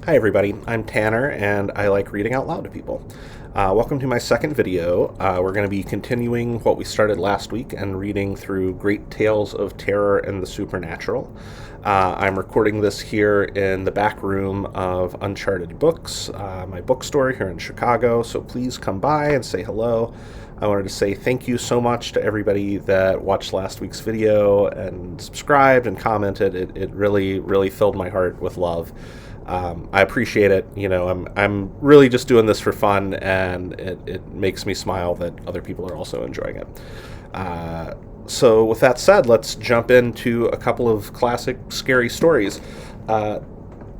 Hi everybody, I'm Tanner and I like reading out loud to people. Welcome to my second video. We're going to be continuing what we started last week and reading through Great Tales of Terror and the Supernatural. I'm recording this here in the back room of Uncharted Books, my bookstore here in Chicago, so please come by and say hello. I wanted to say thank you so much to everybody that watched last week's video and subscribed and commented. It really filled my heart with love. I appreciate it. You know, I'm really just doing this for fun, and it makes me smile that other people are also enjoying it. So with that said, let's jump into a couple of classic scary stories.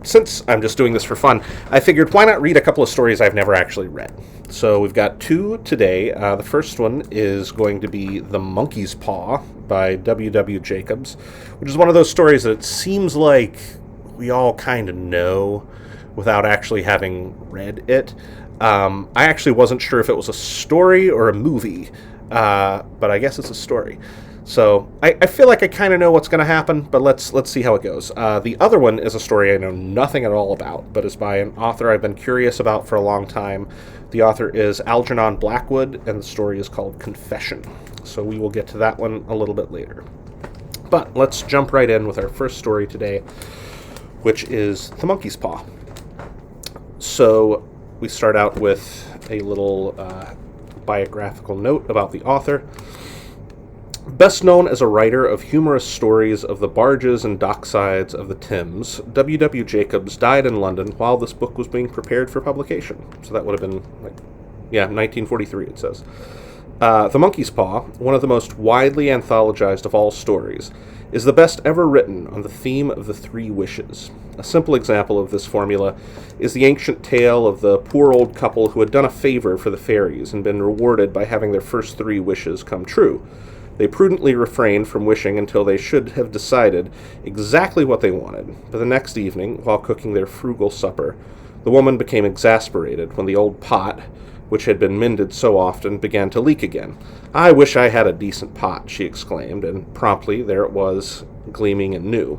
Since I'm just doing this for fun, I figured why not read a couple of stories I've never actually read. So we've got two today. The first one is going to be The Monkey's Paw by W. Jacobs, which is one of those stories that it seems like we all kind of know without actually having read it. I actually wasn't sure if it was a story or a movie, but I guess it's a story. So I feel like I kind of know what's going to happen, but let's see how it goes. The other one is a story I know nothing at all about, but is by an author I've been curious about for a long time. The author is Algernon Blackwood, and the story is called Confession. So we will get to that one a little bit later. But let's jump right in with our first story today, which is The Monkey's Paw. So we start out with a little biographical note about the author. Best known as a writer of humorous stories of the barges and docksides of the Thames, W. Jacobs died in London while this book was being prepared for publication. So that would have been, 1943, it says. The Monkey's Paw, one of the most widely anthologized of all stories, is the best ever written on the theme of the three wishes. A simple example of this formula is the ancient tale of the poor old couple who had done a favor for the fairies and been rewarded by having their first three wishes come true. They prudently refrained from wishing until they should have decided exactly what they wanted, but the next evening, while cooking their frugal supper, the woman became exasperated when the old pot, which had been mended so often, began to leak again. "I wish I had a decent pot," she exclaimed, and promptly there it was, gleaming and new.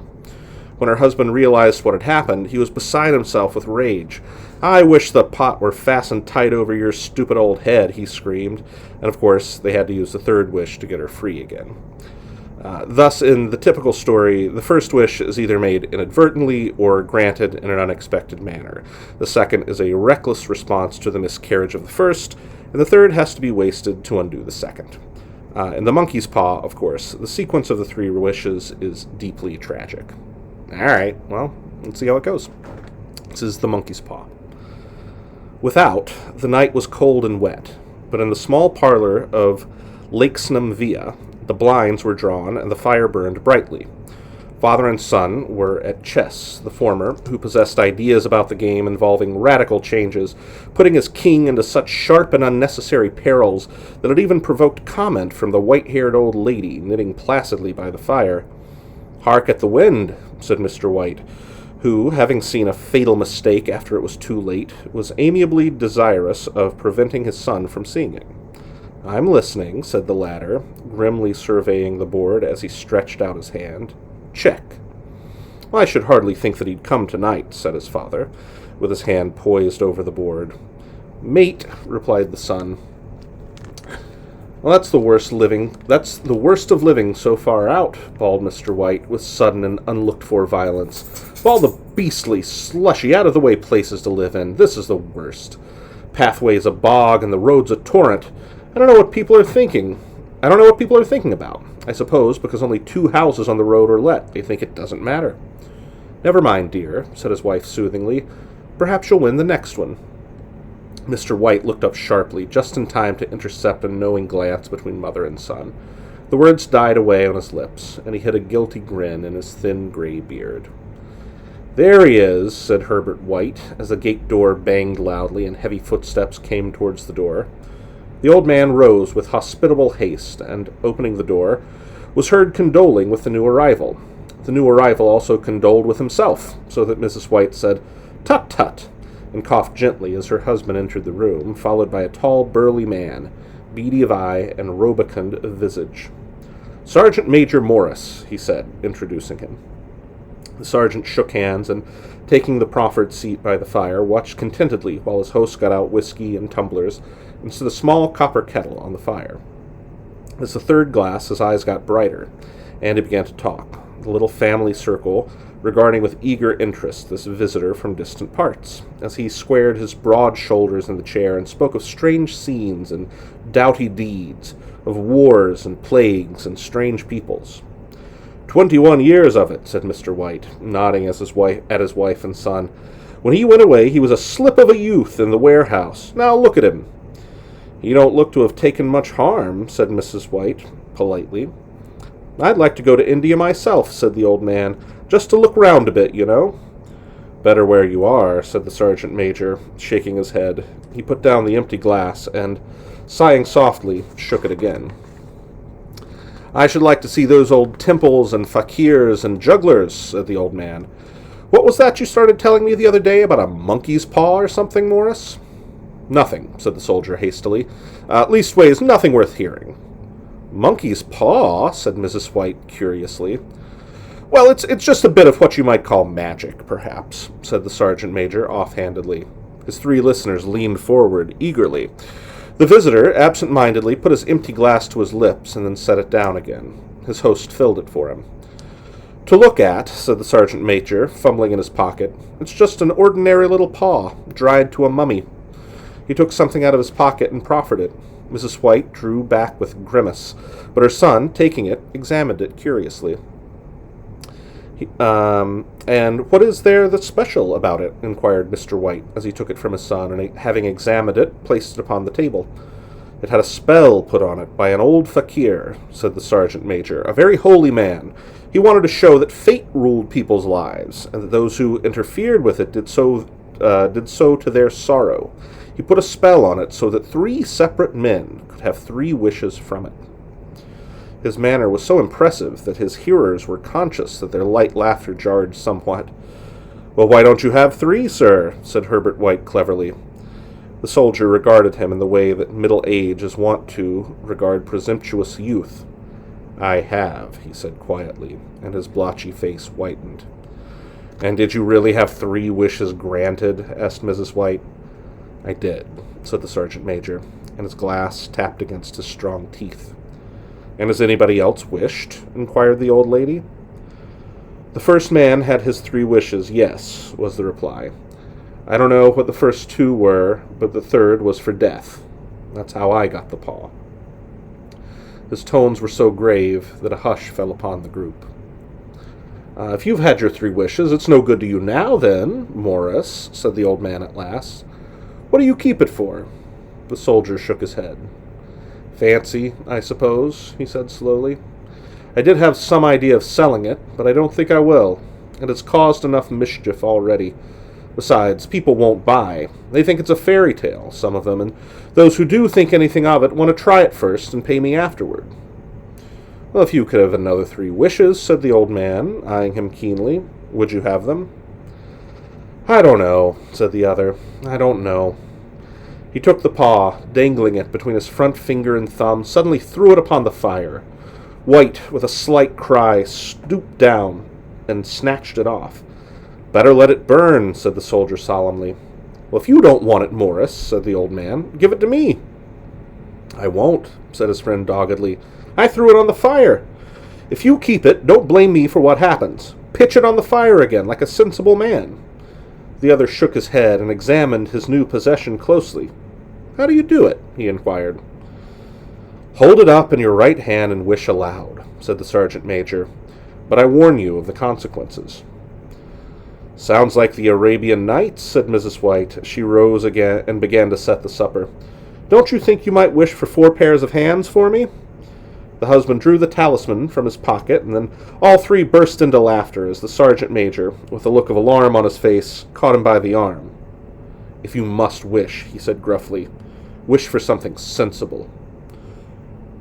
When her husband realized what had happened, he was beside himself with rage. "I wish the pot were fastened tight over your stupid old head," he screamed, and of course they had to use the third wish to get her free again. Thus, in the typical story, the first wish is either made inadvertently or granted in an unexpected manner. The second is a reckless response to the miscarriage of the first, and the third has to be wasted to undo the second. In The Monkey's Paw, of course, the sequence of the three wishes is deeply tragic. Alright, well, let's see how it goes. This is The Monkey's Paw. Without, the night was cold and wet, but in the small parlor of Lakesnam Villa, the blinds were drawn and the fire burned brightly. Father and son were at chess, the former, who possessed ideas about the game involving radical changes, putting his king into such sharp and unnecessary perils that it even provoked comment from the white-haired old lady knitting placidly by the fire. "Hark at the wind," said Mr. White, who, having seen a fatal mistake after it was too late, was amiably desirous of preventing his son from seeing it. "I'm listening," said the latter, grimly surveying the board as he stretched out his hand. "Check." "Well, I should hardly think that he'd come tonight," said his father, with his hand poised over the board. "Mate," replied the son. "Well, that's the worst of living so far out," bawled Mr. White, with sudden and unlooked-for violence. "Of all the beastly, slushy, out-of-the-way places to live in, this is the worst. Pathway's a bog and the road's a torrent. I don't know what people are thinking. I don't know what people are thinking about. I suppose because only 2 houses on the road are let, they think it doesn't matter." "Never mind, dear," said his wife soothingly. "Perhaps you'll win the next one." Mr. White looked up sharply, just in time to intercept a knowing glance between mother and son. The words died away on his lips, and he hid a guilty grin in his thin gray beard. "There he is," said Herbert White, as the gate door banged loudly and heavy footsteps came towards the door. The old man rose with hospitable haste, and, opening the door, was heard condoling with the new arrival. The new arrival also condoled with himself, so that Mrs. White said, "Tut, tut," and coughed gently as her husband entered the room, followed by a tall, burly man, beady of eye and rubicund of visage. "Sergeant Major Morris," he said, introducing him. The sergeant shook hands and taking the proffered seat by the fire, watched contentedly while his host got out whiskey and tumblers and set a small copper kettle on the fire. As the third glass, his eyes got brighter, and he began to talk, the little family circle regarding with eager interest this visitor from distant parts, as he squared his broad shoulders in the chair and spoke of strange scenes and doughty deeds, of wars and plagues and strange peoples. 21 years of it, said Mr. White, nodding at his wife and son. When he went away, he was a slip of a youth in the warehouse. Now look at him. He don't look to have taken much harm, said Mrs. White, politely. I'd like to go to India myself, said the old man, just to look round a bit, you know. Better where you are, said the sergeant major, shaking his head. He put down the empty glass and, sighing softly, shook it again. I should like to see those old temples and fakirs and jugglers, said the old man. What was that you started telling me the other day about a monkey's paw or something, Morris? Nothing, said the soldier hastily. Leastways, nothing worth hearing. Monkey's paw, said Mrs. White curiously. Well, it's just a bit of what you might call magic, perhaps, said the sergeant major offhandedly. His three listeners leaned forward eagerly. The visitor, absent-mindedly, put his empty glass to his lips and then set it down again. His host filled it for him. To look at, said the sergeant major, fumbling in his pocket, it's just an ordinary little paw, dried to a mummy. He took something out of his pocket and proffered it. Mrs. White drew back with a grimace, but her son, taking it, examined it curiously. And what is there that's special about it? Inquired Mr. White, as he took it from his son, and having examined it, placed it upon the table. It had a spell put on it by an old fakir, said the sergeant major, a very holy man. He wanted to show that fate ruled people's lives, and that those who interfered with it did so to their sorrow. He put a spell on it so that 3 separate men could have 3 wishes from it. His manner was so impressive that his hearers were conscious that their light laughter jarred somewhat. Well, why don't you have 3, sir? Said Herbert White cleverly. The soldier regarded him in the way that middle age is wont to regard presumptuous youth. I have, he said quietly, and his blotchy face whitened. And did you really have 3 wishes granted? Asked Mrs. White. I did, said the sergeant major, and his glass tapped against his strong teeth. And has anybody else wished? Inquired the old lady. The first man had his 3 wishes, yes, was the reply. I don't know what the first 2 were, but the third was for death. That's how I got the paw. His tones were so grave that a hush fell upon the group. If you've had your 3 wishes, it's no good to you now, then, Morris, said the old man at last. What do you keep it for? The soldier shook his head. Fancy, I suppose, he said slowly. I did have some idea of selling it, but I don't think I will, and it's caused enough mischief already. Besides, people won't buy. They think it's a fairy tale, some of them, and those who do think anything of it want to try it first and pay me afterward. Well, if you could have another 3 wishes, said the old man, eyeing him keenly, would you have them? I don't know, said the other. I don't know. He took the paw, dangling it between his front finger and thumb, suddenly threw it upon the fire. White, with a slight cry, stooped down and snatched it off. Better let it burn, said the soldier solemnly. Well, if you don't want it, Morris, said the old man, give it to me. I won't, said his friend doggedly. I threw it on the fire. If you keep it, don't blame me for what happens. Pitch it on the fire again, like a sensible man. The other shook his head and examined his new possession closely. How do you do it? He inquired. Hold it up in your right hand and wish aloud, said the sergeant major, but I warn you of the consequences. Sounds like the Arabian Nights, said Mrs. White. She rose again and began to set the supper. Don't you think you might wish for 4 pairs of hands for me? The husband drew the talisman from his pocket, and then all 3 burst into laughter as the sergeant major, with a look of alarm on his face, caught him by the arm. If you must wish, he said gruffly, wish for something sensible.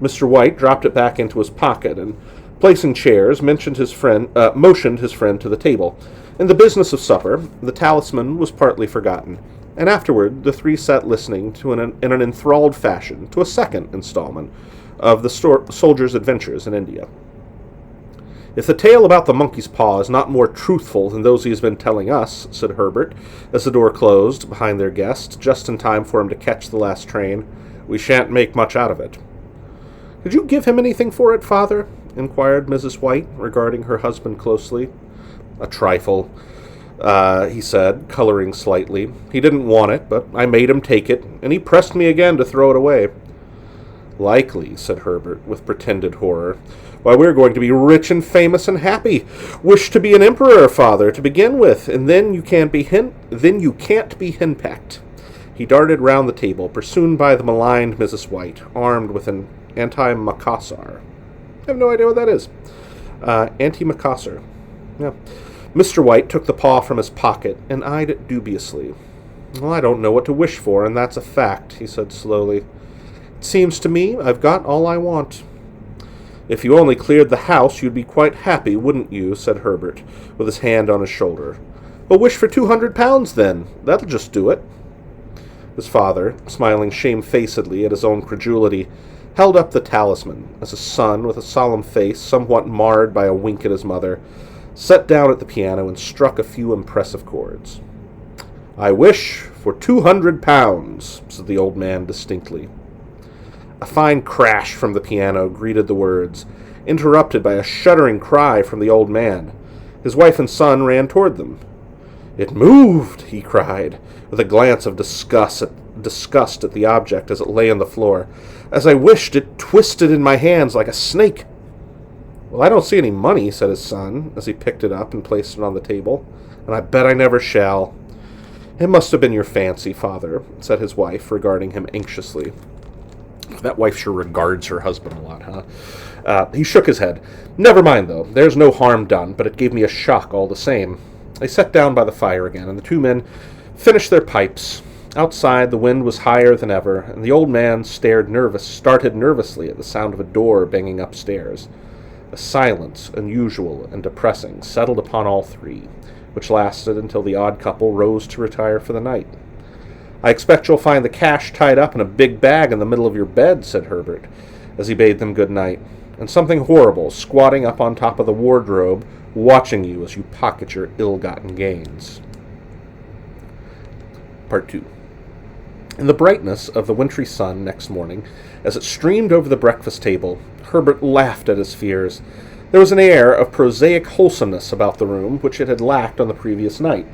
Mr. White dropped it back into his pocket, and, placing chairs, motioned his friend to the table. In the business of supper, the talisman was partly forgotten, and afterward the 3 sat listening in an enthralled fashion to a second installment of the soldier's adventures in India. "If the tale about the monkey's paw is not more truthful than those he has been telling us," said Herbert, as the door closed behind their guest, just in time for him to catch the last train, "we shan't make much out of it." "Did you give him anything for it, father?" inquired Mrs. White, regarding her husband closely. "A trifle," he said, coloring slightly. "He didn't want it, but I made him take it, and he pressed me again to throw it away." "Likely," said Herbert, with pretended horror. "Why, we're going to be rich and famous and happy. Wish to be an emperor, father, to begin with, and then you can't be henpecked." He darted round the table, pursued by the maligned Mrs. White, armed with an antimacassar. I have no idea what that is. Antimacassar. Yeah. Mr. White took the paw from his pocket and eyed it dubiously. "Well, I don't know what to wish for, and that's a fact," he said slowly. "It seems to me I've got all I want." "If you only cleared the house, you'd be quite happy, wouldn't you?" said Herbert, with his hand on his shoulder. "Well, wish for £200, then. That'll just do it." His father, smiling shamefacedly at his own credulity, held up the talisman, as his son, with a solemn face somewhat marred by a wink at his mother, sat down at the piano and struck a few impressive chords. "I wish for £200, said the old man distinctly. A fine crash from the piano greeted the words, interrupted by a shuddering cry from the old man. His wife and son ran toward them. "It moved!" he cried, with a glance of disgust at the object as it lay on the floor. "As I wished, it twisted in my hands like a snake." "Well, I don't see any money," said his son, as he picked it up and placed it on the table, "and I bet I never shall." "It must have been your fancy, father," said his wife, regarding him anxiously. That wife sure regards her husband a lot, huh? He shook his head. "Never mind, though. There's no harm done, but it gave me a shock all the same." They sat down by the fire again, and the two men finished their pipes. Outside, the wind was higher than ever, and the old man started nervously at the sound of a door banging upstairs. A silence, unusual and depressing, settled upon all three, which lasted until the odd couple rose to retire for the night. "I expect you'll find the cash tied up in a big bag in the middle of your bed," said Herbert, as he bade them good night, "and something horrible squatting up on top of the wardrobe, watching you as you pocket your ill-gotten gains." Part 2. In the brightness of the wintry sun next morning, as it streamed over the breakfast table, Herbert laughed at his fears. There was an air of prosaic wholesomeness about the room which it had lacked on the previous night,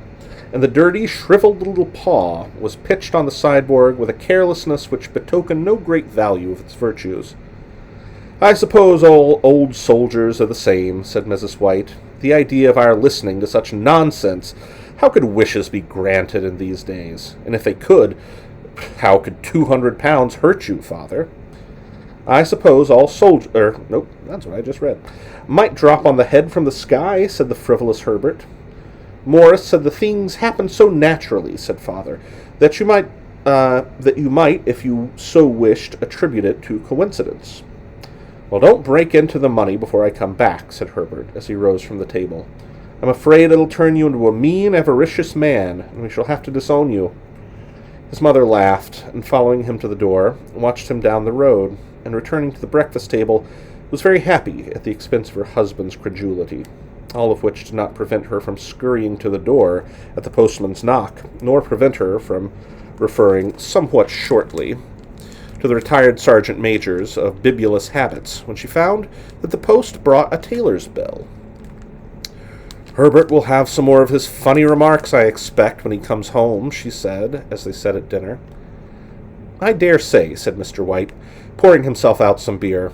and the dirty, shriveled little paw was pitched on the sideboard with a carelessness which betokened no great value of its virtues. "I suppose all old soldiers are the same," said Mrs. White. "The idea of our listening to such nonsense! How could wishes be granted in these days? And if they could, how could £200 hurt you, father?" "I suppose all nope, that's what I just read. Might drop on the head from the sky," said the frivolous Herbert. "Morris said the things happened so naturally," said father, that you might, if you so wished, attribute it to coincidence." "Well, don't break into the money before I come back," said Herbert, as he rose from the table. "I'm afraid it'll turn you into a mean, avaricious man, and we shall have to disown you." His mother laughed, and following him to the door, watched him down the road, and returning to the breakfast table, was very happy at the expense of her husband's credulity, all of which did not prevent her from scurrying to the door at the postman's knock, nor prevent her from referring somewhat shortly to the retired sergeant major's of bibulous habits, when she found that the post brought a tailor's bill. "Herbert will have some more of his funny remarks, I expect, when he comes home," she said, as they sat at dinner. "I dare say," said Mr. White, pouring himself out some beer.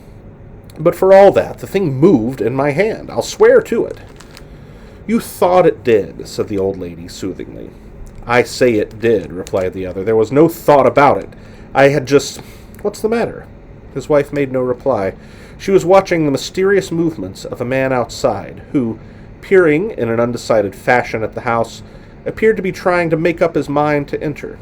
"But for all that, the thing moved in my hand. I'll swear to it." "You thought it did," said the old lady soothingly. "I say it did," replied the other. "There was no thought about it. I had just— What's the matter?" His wife made no reply. She was watching the mysterious movements of a man outside, who, peering in an undecided fashion at the house, appeared to be trying to make up his mind to enter.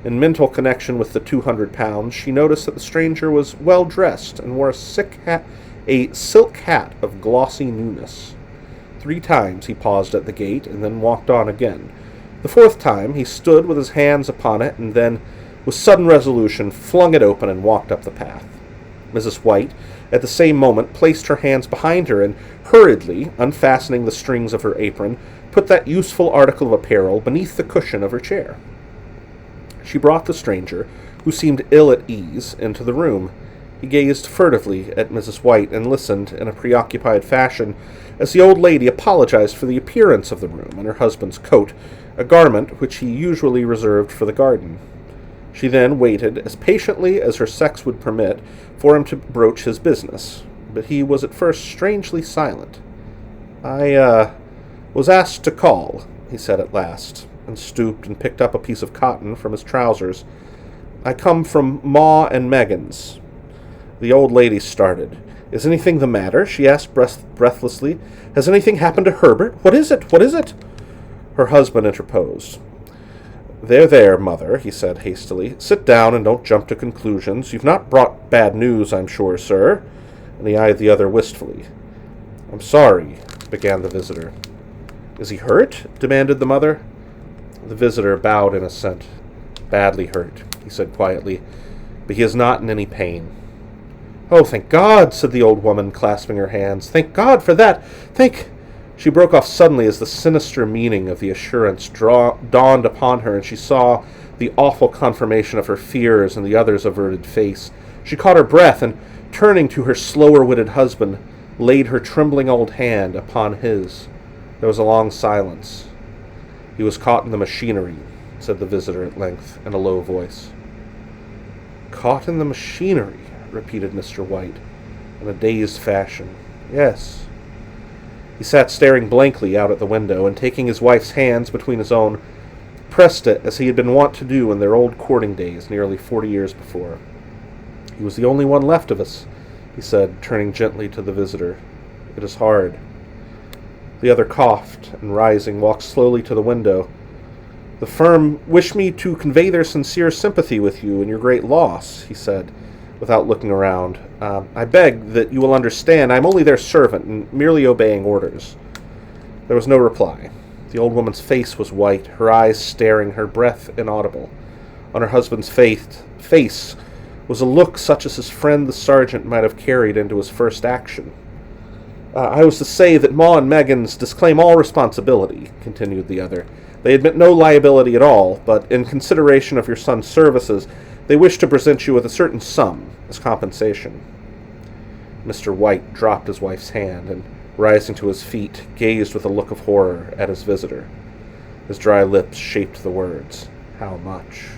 In mental connection with the £200, she noticed that the stranger was well dressed and wore a silk hat of glossy newness. 3 times he paused at the gate and then walked on again. The 4th time he stood with his hands upon it and then, with sudden resolution, flung it open and walked up the path. Mrs. White, at the same moment, placed her hands behind her and, hurriedly unfastening the strings of her apron, put that useful article of apparel beneath the cushion of her chair. She brought the stranger, who seemed ill at ease, into the room. He gazed furtively at Mrs. White and listened in a preoccupied fashion as the old lady apologized for the appearance of the room and her husband's coat, a garment which he usually reserved for the garden. She then waited as patiently as her sex would permit for him to broach his business, but he was at first strangely silent. "I was asked to call," he said at last, and stooped and picked up a piece of cotton from his trousers. "I come from Ma and Megan's." The old lady started. "Is anything the matter?" she asked breathlessly. "Has anything happened to Herbert? What is it? What is it?" Her husband interposed. There, mother," he said hastily. "Sit down and don't jump to conclusions. You've not brought bad news, I'm sure, sir." And he eyed the other wistfully. "I'm sorry," began the visitor. "Is he hurt?" demanded the mother. The visitor bowed in assent. "Badly hurt," he said quietly, "but he is not in any pain." "Oh, thank God," said the old woman, clasping her hands. "Thank God for that. She broke off suddenly as the sinister meaning of the assurance dawned upon her, and she saw the awful confirmation of her fears in the other's averted face. She caught her breath, and, turning to her slower-witted husband, laid her trembling old hand upon his. There was a long silence. "He was caught in the machinery," said the visitor at length, in a low voice. "Caught in the machinery," repeated Mr. White, in a dazed fashion. "Yes." He sat staring blankly out at the window, and taking his wife's hands between his own, pressed it as he had been wont to do in their old courting days nearly 40 years before. "He was the only one left of us," he said, turning gently to the visitor. "It is hard." The other coughed, and rising, walked slowly to the window. "The firm wish me to convey their sincere sympathy with you in your great loss," he said, without looking around. "I beg that you will understand I am only their servant and merely obeying orders." There was no reply. The old woman's face was white, her eyes staring, her breath inaudible. On her husband's face was a look such as his friend the sergeant might have carried into his first action. "I was to say that Ma and Megan's disclaim all responsibility," continued the other. "They admit no liability at all, but in consideration of your son's services, they wish to present you with a certain sum as compensation." Mr. White dropped his wife's hand and, rising to his feet, gazed with a look of horror at his visitor. His dry lips shaped the words. "How much?"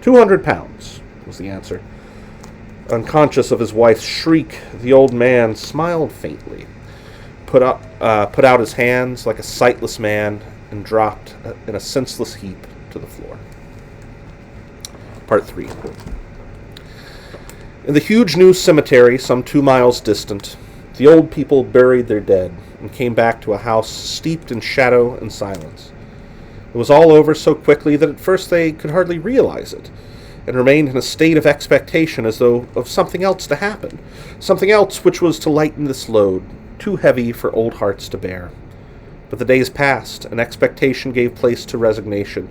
£200, was the answer. Unconscious of his wife's shriek, the old man smiled faintly, put out his hands like a sightless man, and dropped in a senseless heap to the floor. Part 3. In the huge new cemetery some 2 miles distant, the old people buried their dead and came back to a house steeped in shadow and silence. It was all over so quickly that at first they could hardly realize it, and remained in a state of expectation as though of something else to happen, something else which was to lighten this load, too heavy for old hearts to bear. But the days passed, and expectation gave place to resignation,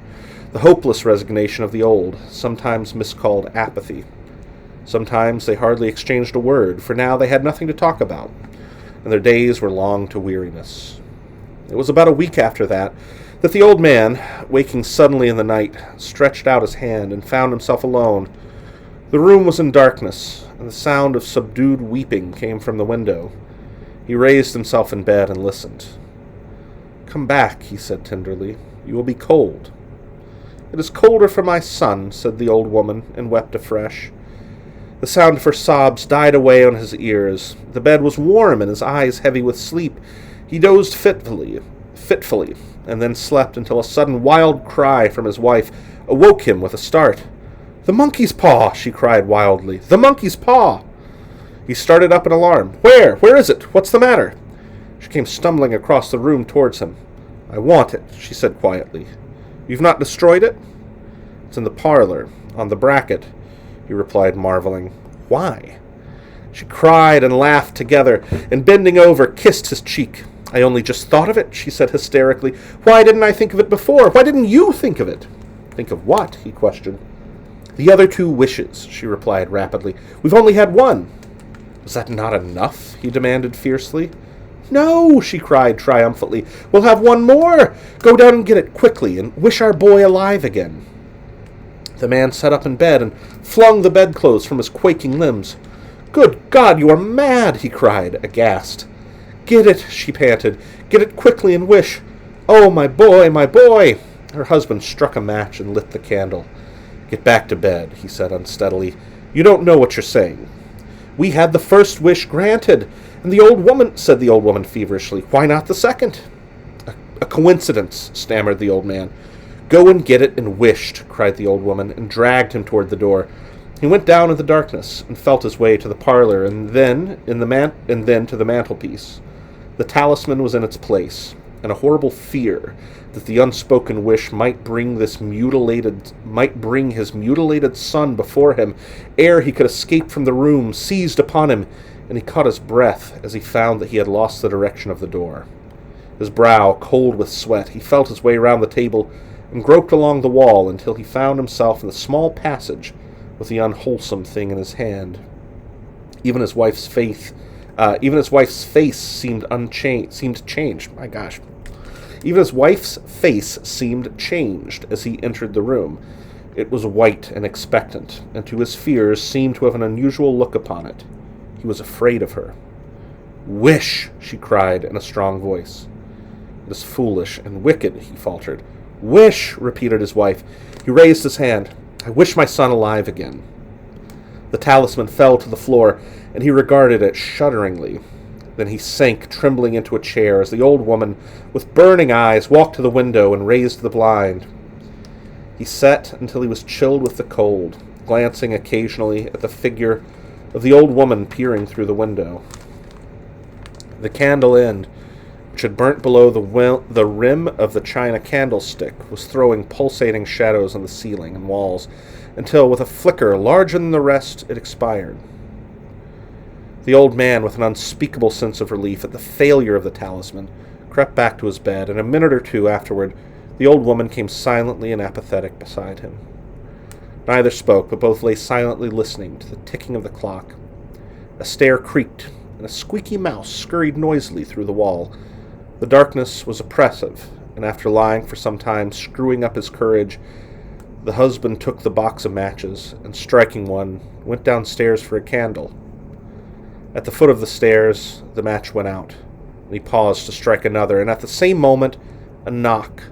the hopeless resignation of the old, sometimes miscalled apathy. Sometimes they hardly exchanged a word, for now they had nothing to talk about, and their days were long to weariness. It was about a week after that the old man, waking suddenly in the night, stretched out his hand and found himself alone. The room was in darkness, and the sound of subdued weeping came from the window. He raised himself in bed and listened. "Come back," he said tenderly. "You will be cold." "It is colder for my son," said the old woman, and wept afresh. The sound of her sobs died away on his ears. The bed was warm and his eyes heavy with sleep. He dozed fitfully, and then slept until a sudden wild cry from his wife awoke him with a start. "The monkey's paw!" she cried wildly. "The monkey's paw!" He started up in alarm. Where? Where is it? What's the matter?" She came stumbling across the room towards him. "I want it," she said quietly. "You've not destroyed it?" "It's in the parlor, on the bracket," he replied, marveling. "Why?" She cried and laughed together, and bending over, kissed his cheek. "I only just thought of it," she said hysterically. "Why didn't I think of it before? Why didn't you think of it?" "Think of what?" he questioned. "The other 2 wishes," she replied rapidly. "We've only had one." "Was that not enough?" he demanded fiercely. "No," she cried triumphantly. "We'll have one more. Go down and get it quickly, and wish our boy alive again." The man sat up in bed and flung the bedclothes from his quaking limbs. "Good God, you are mad!" he cried, aghast. "Get it," she panted. "Get it quickly and wish. Oh, my boy, my boy!" Her husband struck a match and lit the candle. "Get back to bed," he said unsteadily. "You don't know what you're saying." "We had the first wish granted, and the old woman," said the old woman feverishly. "Why not the second?" A coincidence," stammered the old man. "Go and get it and wished," cried the old woman, and dragged him toward the door. He went down in the darkness and felt his way to the parlor, and then to the mantelpiece. The talisman was in its place, and a horrible fear that the unspoken wish might bring his mutilated son before him ere he could escape from the room seized upon him, and he caught his breath as he found that he had lost the direction of the door. His brow cold with sweat, he felt his way round the table and groped along the wall until he found himself in the small passage with the unwholesome thing in his hand. Even his wife's face seemed changed. My gosh. Even his wife's face seemed changed as he entered the room. It was white and expectant, and to his fears seemed to have an unusual look upon it. He was afraid of her. "Wish!" she cried in a strong voice. "It is foolish and wicked," he faltered. "Wish!" repeated his wife. He raised his hand. "I wish my son alive again." The talisman fell to the floor, and he regarded it shudderingly. Then he sank trembling into a chair as the old woman, with burning eyes, walked to the window and raised the blind. He sat until he was chilled with the cold, glancing occasionally at the figure of the old woman peering through the window. The candle end, which had burnt below the rim of the china candlestick, was throwing pulsating shadows on the ceiling and walls, until, with a flicker larger than the rest, it expired. The old man, with an unspeakable sense of relief at the failure of the talisman, crept back to his bed, and a minute or 2 afterward, the old woman came silently and apathetic beside him. Neither spoke, but both lay silently listening to the ticking of the clock. A stair creaked, and a squeaky mouse scurried noisily through the wall. The darkness was oppressive, and after lying for some time, screwing up his courage, the husband took the box of matches, and striking one, went downstairs for a candle. At the foot of the stairs, the match went out, and he paused to strike another, and at the same moment, a knock,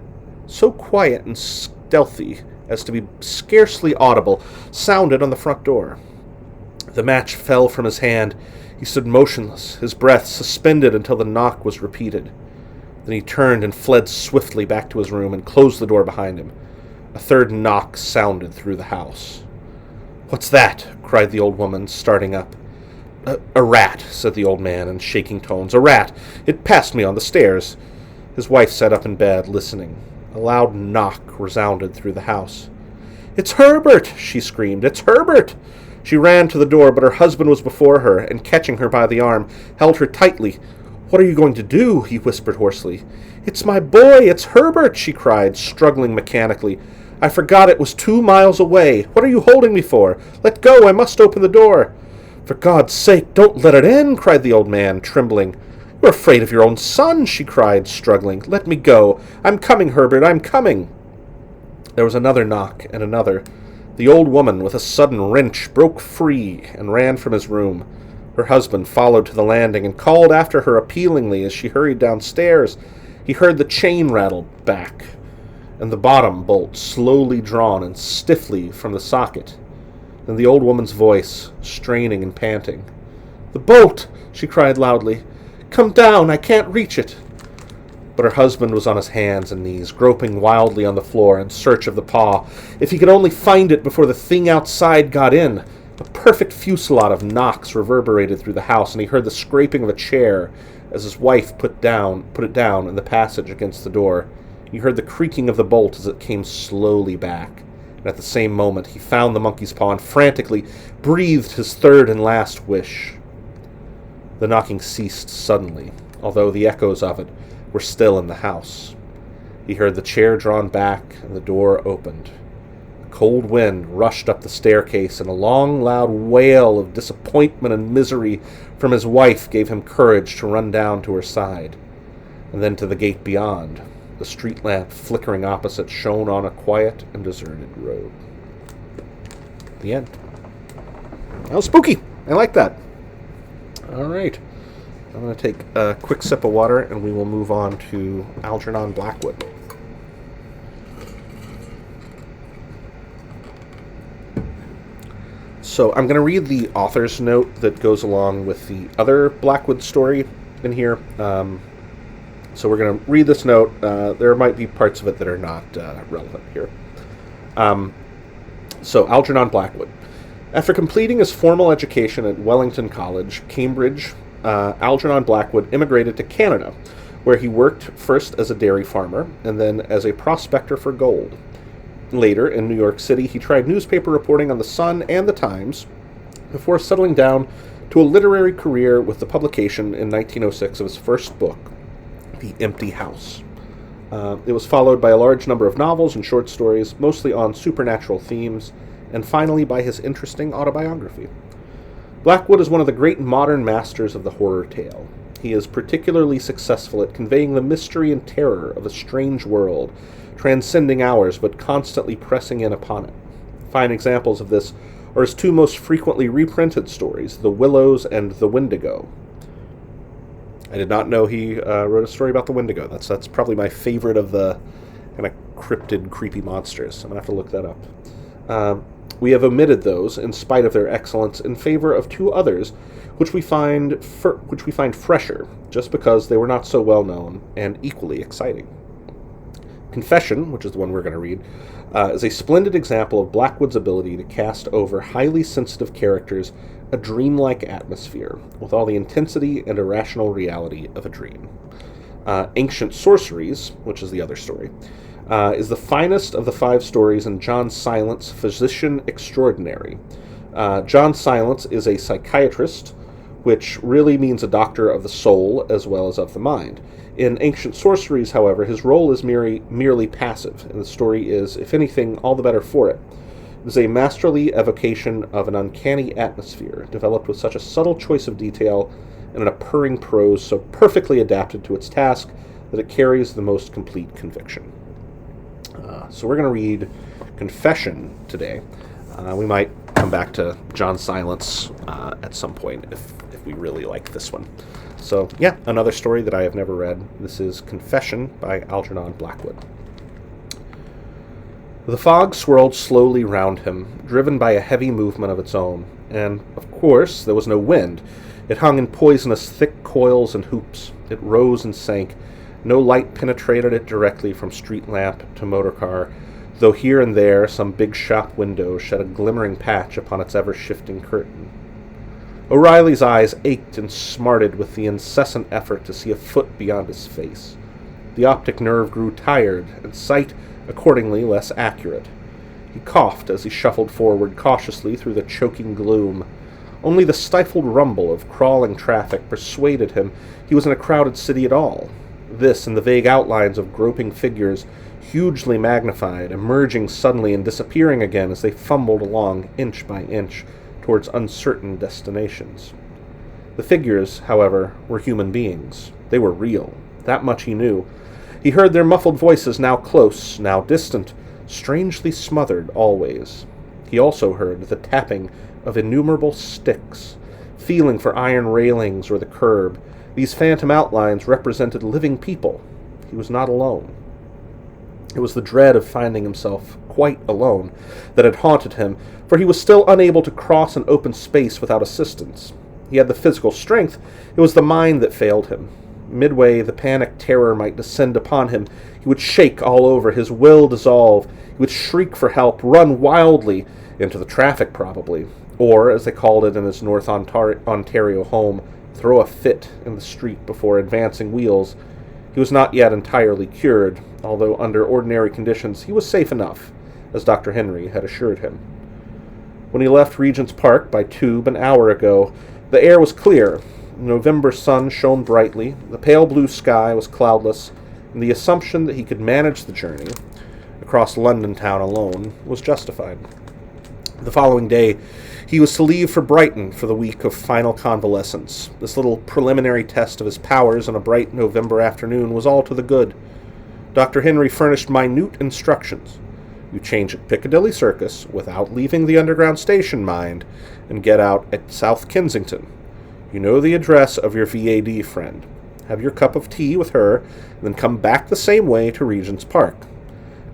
so quiet and stealthy as to be scarcely audible, sounded on the front door. The match fell from his hand. He stood motionless, his breath suspended until the knock was repeated. Then he turned and fled swiftly back to his room and closed the door behind him. A third knock sounded through the house. "What's that?" cried the old woman, starting up. A rat," said the old man in shaking tones. "A rat. It passed me on the stairs." His wife sat up in bed, listening. A loud knock resounded through the house. "It's Herbert!" she screamed. "It's Herbert!" She ran to the door, but her husband was before her, and catching her by the arm, held her tightly. "What are you going to do?" he whispered hoarsely. "It's my boy! It's Herbert!" she cried, struggling mechanically. "I forgot it was 2 miles away. What are you holding me for? Let go! I must open the door." "For God's sake, don't let it in!" cried the old man, trembling. "You're afraid of your own son!" she cried, struggling. "Let me go! I'm coming, Herbert, I'm coming!" There was another knock, and another. The old woman, with a sudden wrench, broke free and ran from his room. Her husband followed to the landing and called after her appealingly as she hurried downstairs. He heard the chain rattle back, and the bottom bolt slowly drawn and stiffly from the socket. Then the old woman's voice, straining and panting. "The bolt!" she cried loudly. "Come down! I can't reach it!" But her husband was on his hands and knees, groping wildly on the floor in search of the paw. If he could only find it before the thing outside got in! A perfect fusillade of knocks reverberated through the house, and he heard the scraping of a chair as his wife put it down in the passage against the door. He heard the creaking of the bolt as it came slowly back. And at the same moment he found the monkey's paw and frantically breathed his third and last wish. The knocking ceased suddenly, although the echoes of it were still in the house. He heard the chair drawn back and the door opened. A cold wind rushed up the staircase, and a long, loud wail of disappointment and misery from his wife gave him courage to run down to her side, and then to the gate beyond. The street lamp flickering opposite shone on a quiet and deserted road. The end. That was spooky. I like that. All right. I'm going to take a quick sip of water, and we will move on to Algernon Blackwood. So I'm going to read the author's note that goes along with the other Blackwood story in here. So we're going to read this note. There might be parts of it that are not relevant here. So Algernon Blackwood. After completing his formal education at Wellington College, Cambridge, Algernon Blackwood immigrated to Canada, where he worked first as a dairy farmer and then as a prospector for gold. Later, in New York City, he tried newspaper reporting on the Sun and the Times before settling down to a literary career with the publication in 1906 of his first book, The Empty House. It was followed by a large number of novels and short stories, mostly on supernatural themes, and finally by his interesting autobiography. Blackwood is one of the great modern masters of the horror tale. He is particularly successful at conveying the mystery and terror of a strange world, transcending ours but constantly pressing in upon it. Fine examples of this are his two most frequently reprinted stories, The Willows and The Wendigo. I did not know he wrote a story about the Wendigo. That's probably my favorite of the kind of cryptid, creepy monsters. I'm going to have to look that up. We have omitted those, in spite of their excellence, in favor of two others, which we find fresher, just because they were not so well known and equally exciting. Confession, which is the one we're going to read, is a splendid example of Blackwood's ability to cast over highly sensitive characters a dreamlike atmosphere, with all the intensity and irrational reality of a dream. Ancient Sorceries, which is the other story, is the finest of the 5 stories in John Silence, Physician Extraordinary. John Silence is a psychiatrist, which really means a doctor of the soul as well as of the mind. In Ancient Sorceries, however, his role is merely passive, and the story is, if anything, all the better for it. It is a masterly evocation of an uncanny atmosphere, developed with such a subtle choice of detail and in a purring prose so perfectly adapted to its task that it carries the most complete conviction. So we're going to read Confession today. We might come back to John Silence at some point if we really like this one. So yeah, another story that I have never read. This is Confession by Algernon Blackwood. The fog swirled slowly round him, driven by a heavy movement of its own, and, of course, there was no wind. It hung in poisonous thick coils and hoops. It rose and sank. No light penetrated it directly from street lamp to motor car, though here and there some big shop window shed a glimmering patch upon its ever-shifting curtain. O'Reilly's eyes ached and smarted with the incessant effort to see a foot beyond his face. The optic nerve grew tired, and sight accordingly less accurate. He coughed as he shuffled forward cautiously through the choking gloom. Only the stifled rumble of crawling traffic persuaded him he was in a crowded city at all. This and the vague outlines of groping figures, hugely magnified, emerging suddenly and disappearing again as they fumbled along inch by inch towards uncertain destinations. The figures, however, were human beings. They were real. That much he knew. He heard their muffled voices, now close, now distant, strangely smothered always. He also heard the tapping of innumerable sticks, feeling for iron railings or the curb. These phantom outlines represented living people. He was not alone. It was the dread of finding himself quite alone that had haunted him, for he was still unable to cross an open space without assistance. He had the physical strength. It was the mind that failed him. Midway, the panic terror might descend upon him. He would shake all over, his will dissolve. He would shriek for help, run wildly, into the traffic probably, or, as they called it in his North Ontario home, throw a fit in the street before advancing wheels. He was not yet entirely cured, although under ordinary conditions he was safe enough, as Dr. Henry had assured him. When he left Regent's Park by tube an hour ago, the air was clear. The November sun shone brightly, the pale blue sky was cloudless, and the assumption that he could manage the journey across London town alone was justified. The following day, he was to leave for Brighton for the week of final convalescence. This little preliminary test of his powers on a bright November afternoon was all to the good. Dr. Henry furnished minute instructions. You change at Piccadilly Circus without leaving the underground station, mind, and get out at South Kensington. You know the address of your VAD friend. Have your cup of tea with her, and then come back the same way to Regent's Park.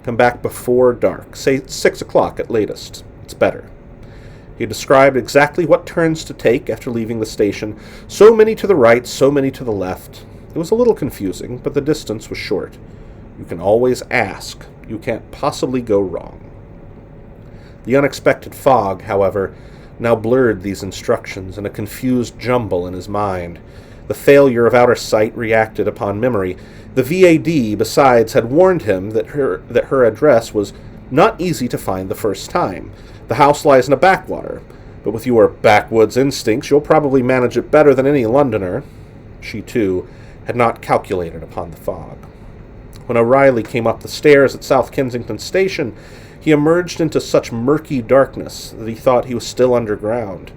Come back before dark, say 6 o'clock at latest. It's better. He described exactly what turns to take after leaving the station, so many to the right, so many to the left. It was a little confusing, but the distance was short. You can always ask. You can't possibly go wrong. The unexpected fog, however, now blurred these instructions in a confused jumble in his mind. The failure of outer sight reacted upon memory. The VAD, besides, had warned him that her address was not easy to find the first time. The house lies in a backwater, but with your backwoods instincts, you'll probably manage it better than any Londoner. She, too, had not calculated upon the fog. When O'Reilly came up the stairs at South Kensington Station, he emerged into such murky darkness that he thought he was still underground.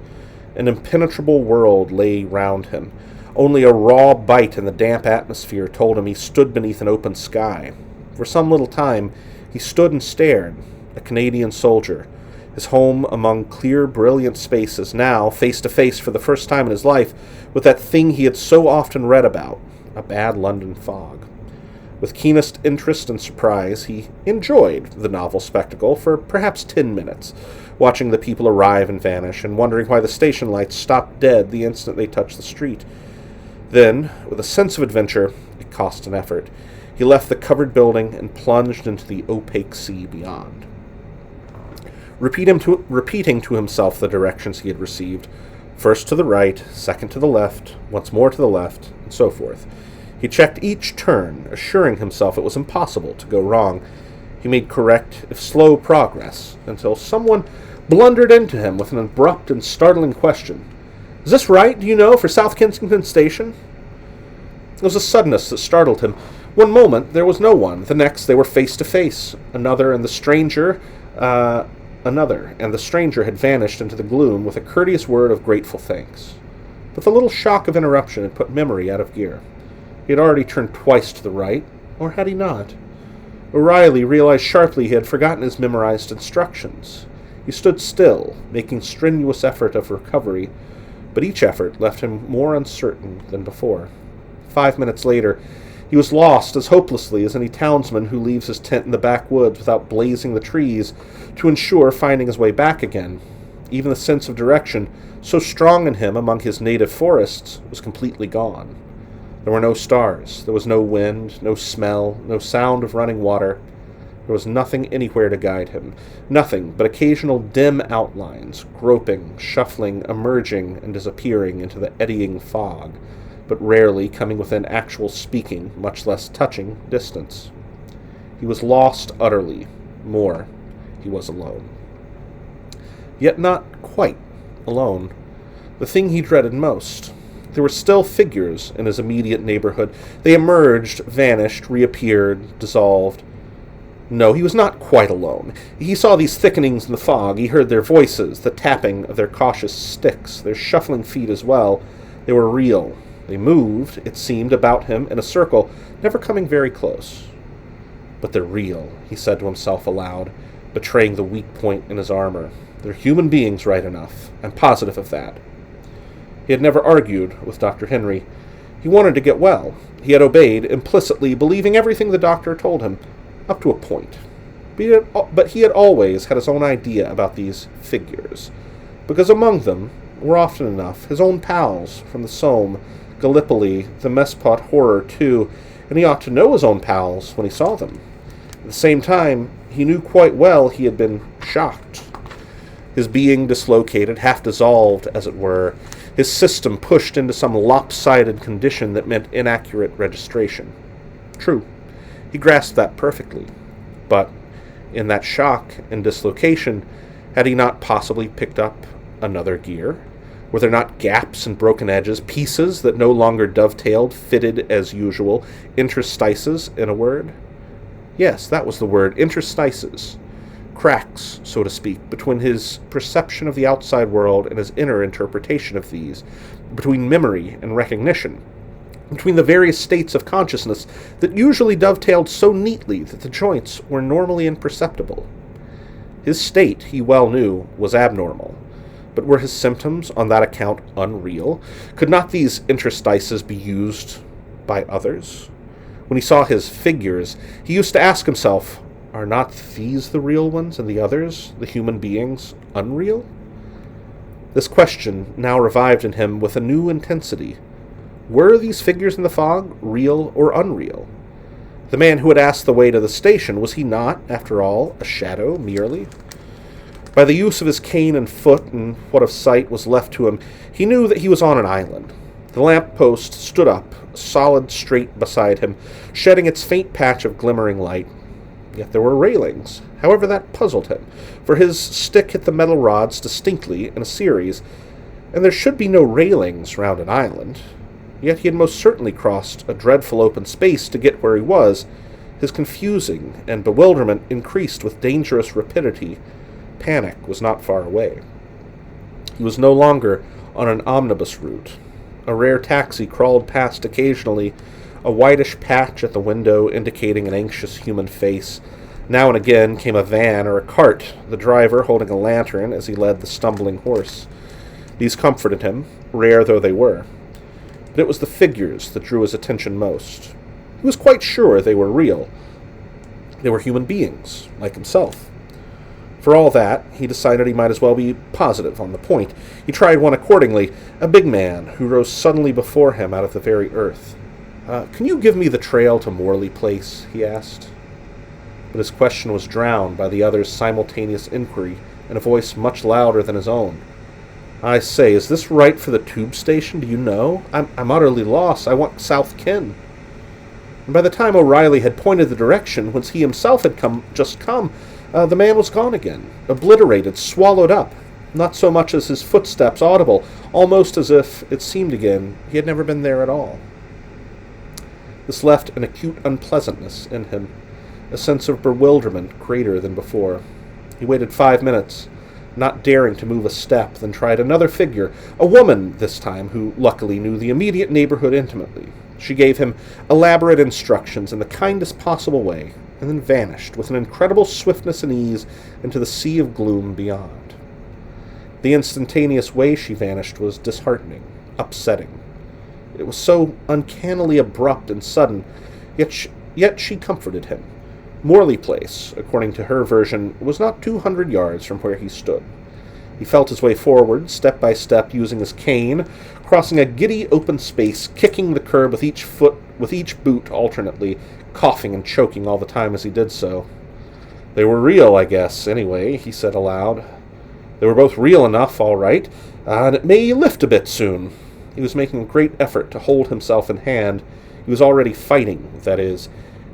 An impenetrable world lay round him. Only a raw bite in the damp atmosphere told him he stood beneath an open sky. For some little time, he stood and stared, a Canadian soldier, his home among clear, brilliant spaces, now face to face for the first time in his life with that thing he had so often read about, a bad London fog. With keenest interest and surprise, he enjoyed the novel spectacle for perhaps 10 minutes, watching the people arrive and vanish, and wondering why the station lights stopped dead the instant they touched the street. Then, with a sense of adventure, it cost an effort, he left the covered building and plunged into the opaque sea beyond. Repeating to himself the directions he had received, first to the right, second to the left, once more to the left, and so forth. He checked each turn, assuring himself it was impossible to go wrong. He made correct, if slow, progress, until someone blundered into him with an abrupt and startling question. "Is this right, do you know, for South Kensington Station?" There was a suddenness that startled him. One moment there was no one, the next they were face to face. Another, and the stranger had vanished into the gloom with a courteous word of grateful thanks. But the little shock of interruption had put memory out of gear. He had already turned twice to the right, or had he not? O'Reilly realized sharply he had forgotten his memorized instructions. He stood still, making strenuous effort of recovery, but each effort left him more uncertain than before. 5 minutes later, he was lost as hopelessly as any townsman who leaves his tent in the backwoods without blazing the trees to ensure finding his way back again. Even the sense of direction, so strong in him among his native forests, was completely gone. There were no stars, there was no wind, no smell, no sound of running water. There was nothing anywhere to guide him, nothing but occasional dim outlines, groping, shuffling, emerging, and disappearing into the eddying fog, but rarely coming within actual speaking, much less touching, distance. He was lost utterly. More, he was alone. Yet not quite alone. The thing he dreaded most. There were still figures in his immediate neighborhood. They emerged, vanished, reappeared, dissolved. No, he was not quite alone. He saw these thickenings in the fog. He heard their voices, the tapping of their cautious sticks, their shuffling feet as well. They were real. They moved, it seemed, about him in a circle, never coming very close. But they're real, he said to himself aloud, betraying the weak point in his armor. They're human beings, right enough. I'm positive of that. He had never argued with Dr. Henry. He wanted to get well. He had obeyed, implicitly believing everything the doctor told him, up to a point. But he had always had his own idea about these figures, because among them were often enough his own pals from the Somme, Gallipoli, the Mespot horror too, and he ought to know his own pals when he saw them. At the same time, he knew quite well he had been shocked. His being dislocated, half dissolved, as it were, his system pushed into some lopsided condition that meant inaccurate registration. True, he grasped that perfectly. But in that shock and dislocation, had he not possibly picked up another gear? Were there not gaps and broken edges, pieces that no longer dovetailed, fitted as usual, interstices, in a word? Yes, that was the word, interstices. Cracks, so to speak, between his perception of the outside world and his inner interpretation of these, between memory and recognition, between the various states of consciousness that usually dovetailed so neatly that the joints were normally imperceptible. His state, he well knew, was abnormal. But were his symptoms, on that account, unreal? Could not these interstices be used by others? When he saw his figures, he used to ask himself, are not these the real ones, and the others, the human beings, unreal? This question now revived in him with a new intensity. Were these figures in the fog real or unreal? The man who had asked the way to the station, was he not, after all, a shadow merely? By the use of his cane and foot, and what of sight was left to him, he knew that he was on an island. The lamp-post stood up, solid straight beside him, shedding its faint patch of glimmering light. Yet there were railings. However, that puzzled him, for his stick hit the metal rods distinctly in a series, and there should be no railings round an island. Yet he had most certainly crossed a dreadful open space to get where he was. His confusing and bewilderment increased with dangerous rapidity. Panic was not far away. He was no longer on an omnibus route. A rare taxi crawled past occasionally, a whitish patch at the window indicating an anxious human face. Now and again came a van or a cart, the driver holding a lantern as he led the stumbling horse. These comforted him, rare though they were. But it was the figures that drew his attention most. He was quite sure they were real. They were human beings, like himself. For all that, he decided he might as well be positive on the point. He tried one accordingly, a big man who rose suddenly before him out of the very earth. Can you give me the trail to Morley Place? He asked. But his question was drowned by the other's simultaneous inquiry in a voice much louder than his own. I say, is this right for the tube station? Do you know? I'm utterly lost. I want South Ken. And by the time O'Reilly had pointed the direction whence he himself had just come, the man was gone again, obliterated, swallowed up, not so much as his footsteps audible, almost as if, it seemed again, he had never been there at all. This left an acute unpleasantness in him, a sense of bewilderment greater than before. He waited 5 minutes, not daring to move a step, then tried another figure, a woman this time, who luckily knew the immediate neighborhood intimately. She gave him elaborate instructions in the kindest possible way, and then vanished with an incredible swiftness and ease into the sea of gloom beyond. The instantaneous way she vanished was disheartening, upsetting. It was so uncannily abrupt and sudden, yet she comforted him. Morley Place, according to her version, was not 200 yards from where he stood. He felt his way forward, step by step, using his cane, crossing a giddy open space, kicking the curb with each boot alternately, coughing and choking all the time as he did so. They were real, I guess, anyway, he said aloud. They were both real enough, all right, and it may lift a bit soon. He was making a great effort to hold himself in hand. He was already fighting, that is.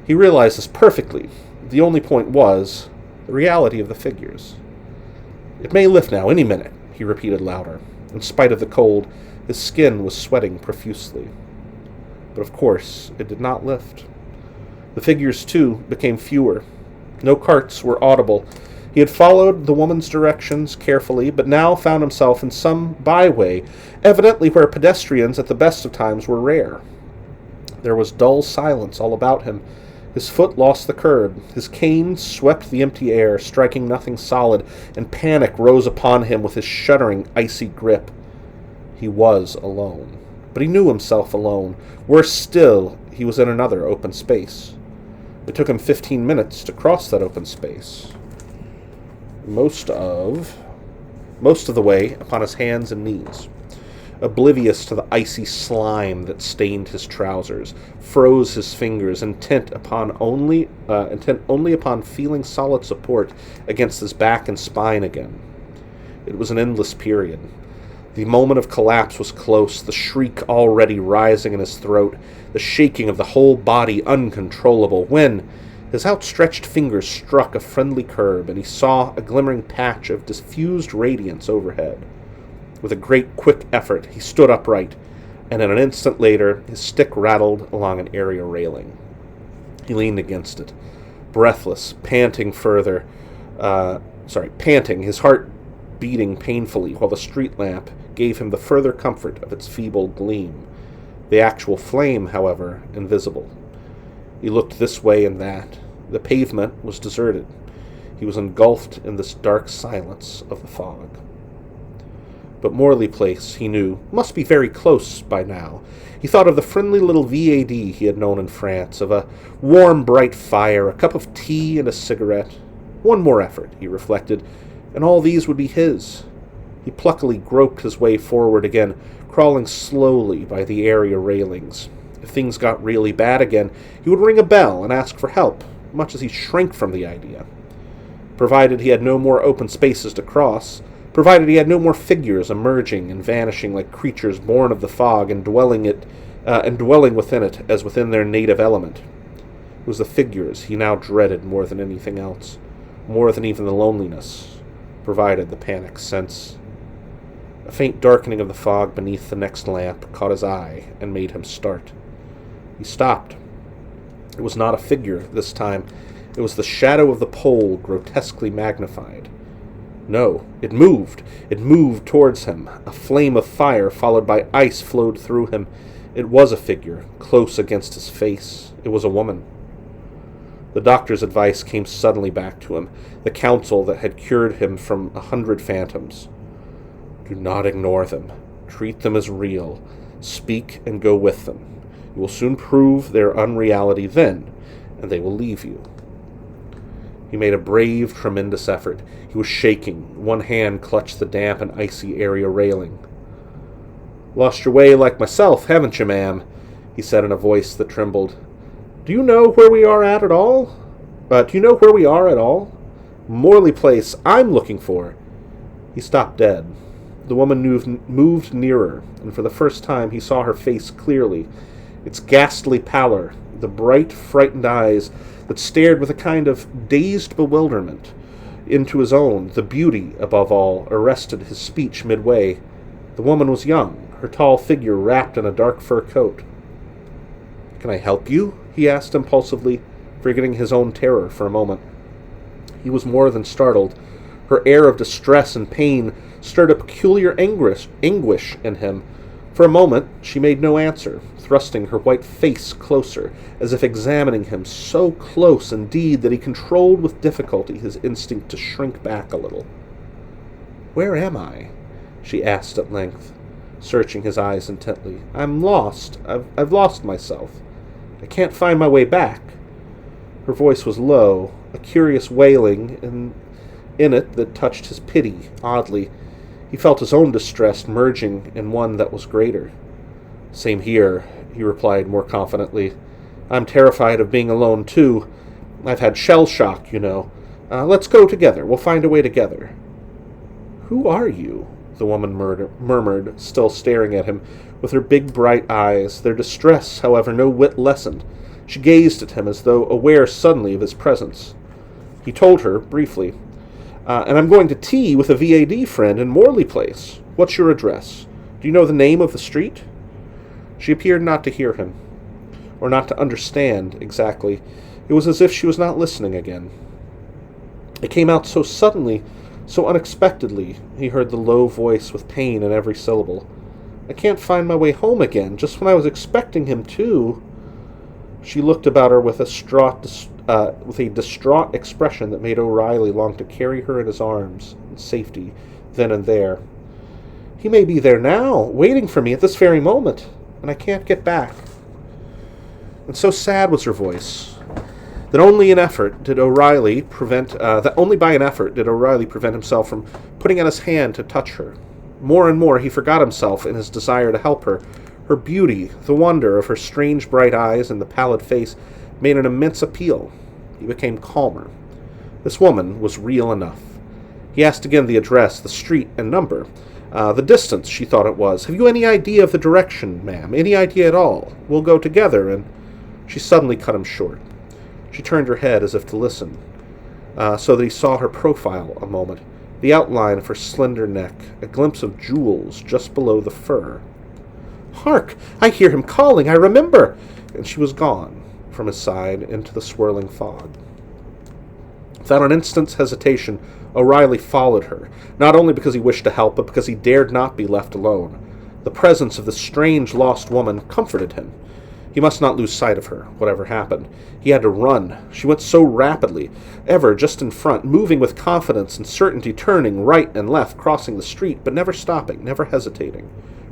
He realized this perfectly. The only point was the reality of the figures. It may lift now, any minute, he repeated louder. In spite of the cold, his skin was sweating profusely. But of course, it did not lift. The figures, too, became fewer. No carts were audible. He had followed the woman's directions carefully, but now found himself in some byway, evidently where pedestrians at the best of times were rare. There was dull silence all about him. His foot lost the curb. His cane swept the empty air, striking nothing solid, and panic rose upon him with his shuddering, icy grip. He was alone. But he knew himself alone. Worse still, he was in another open space. It took him 15 minutes to cross that open space. Most of the way upon his hands and knees, oblivious to the icy slime that stained his trousers, froze his fingers, intent only upon feeling solid support against his back and spine again. It was an endless period. The moment of collapse was close, the shriek already rising in his throat, the shaking of the whole body uncontrollable, when his outstretched fingers struck a friendly curb, and he saw a glimmering patch of diffused radiance overhead. With a great, quick effort, he stood upright, and in an instant later, his stick rattled along an area railing. He leaned against it. Breathless, panting, his heart beating painfully, while the street lamp gave him the further comfort of its feeble gleam. The actual flame, however, invisible. He looked this way and that. The pavement was deserted. He was engulfed in this dark silence of the fog. But Morley Place, he knew, must be very close by now. He thought of the friendly little VAD he had known in France, of a warm, bright fire, a cup of tea, and a cigarette. One more effort, he reflected, and all these would be his. He pluckily groped his way forward again, crawling slowly by the area railings. If things got really bad again, he would ring a bell and ask for help, much as he shrank from the idea. Provided he had no more open spaces to cross, provided he had no more figures emerging and vanishing like creatures born of the fog and dwelling within it as within their native element. It was the figures he now dreaded more than anything else, more than even the loneliness, provided the panic sense. A faint darkening of the fog beneath the next lamp caught his eye and made him start. He stopped. It was not a figure this time. It was the shadow of the pole grotesquely magnified. No, it moved. It moved towards him. A flame of fire followed by ice flowed through him. It was a figure, close against his face. It was a woman. The doctor's advice came suddenly back to him, the counsel that had cured him from 100 phantoms. Do not ignore them. Treat them as real. Speak and go with them. You will soon prove their unreality then, and they will leave you. He made a brave, tremendous effort. He was shaking. One hand clutched the damp and icy area railing. Lost your way like myself, haven't you, ma'am? He said in a voice that trembled. Do you know where we are at all? Morley Place, I'm looking for. He stopped dead. The woman moved nearer, and for the first time he saw her face clearly, its ghastly pallor, the bright, frightened eyes that stared with a kind of dazed bewilderment into his own. The beauty, above all, arrested his speech midway. The woman was young, her tall figure wrapped in a dark fur coat. Can I help you? He asked impulsively, forgetting his own terror for a moment. He was more than startled. Her air of distress and pain stirred a peculiar anguish in him. For a moment she made no answer, thrusting her white face closer, as if examining him, so close indeed that he controlled with difficulty his instinct to shrink back a little. Where am I? She asked at length, searching his eyes intently. I'm lost. I've lost myself. I can't find my way back. Her voice was low, a curious wailing in it that touched his pity, oddly. He felt his own distress merging in one that was greater. Same here, he replied more confidently. I'm terrified of being alone, too. I've had shell shock, you know. Let's go together. We'll find a way together. Who are you? The woman murmured, still staring at him, with her big bright eyes, their distress, however, no whit lessened. She gazed at him as though aware suddenly of his presence. He told her, briefly, and I'm going to tea with a VAD friend in Morley Place. What's your address? Do you know the name of the street? She appeared not to hear him, or not to understand exactly. It was as if she was not listening again. It came out so suddenly, so unexpectedly. He heard the low voice with pain in every syllable. I can't find my way home again, just when I was expecting him to. She looked about her with a distraught expression that made O'Reilly long to carry her in his arms in safety then and there. He may be there now, waiting for me at this very moment, and I can't get back. And so sad was her voice that only by an effort did O'Reilly prevent himself from putting out his hand to touch her. More and more he forgot himself in his desire to help her. Her beauty, the wonder of her strange bright eyes and the pallid face, made an immense appeal. He became calmer. This woman was real enough. He asked again the address, the street and number. The distance, she thought it was. Have you any idea of the direction, ma'am? Any idea at all? We'll go together, and... She suddenly cut him short. She turned her head as if to listen, so that he saw her profile a moment, the outline of her slender neck, a glimpse of jewels just below the fur. Hark! I hear him calling! I remember! And she was gone from his side into the swirling fog. Without an instant's hesitation, O'Reilly followed her, not only because he wished to help, but because he dared not be left alone. The presence of this strange lost woman comforted him. He must not lose sight of her, whatever happened. He had to run. She went so rapidly, ever just in front, moving with confidence and certainty, turning right and left, crossing the street, but never stopping, never hesitating.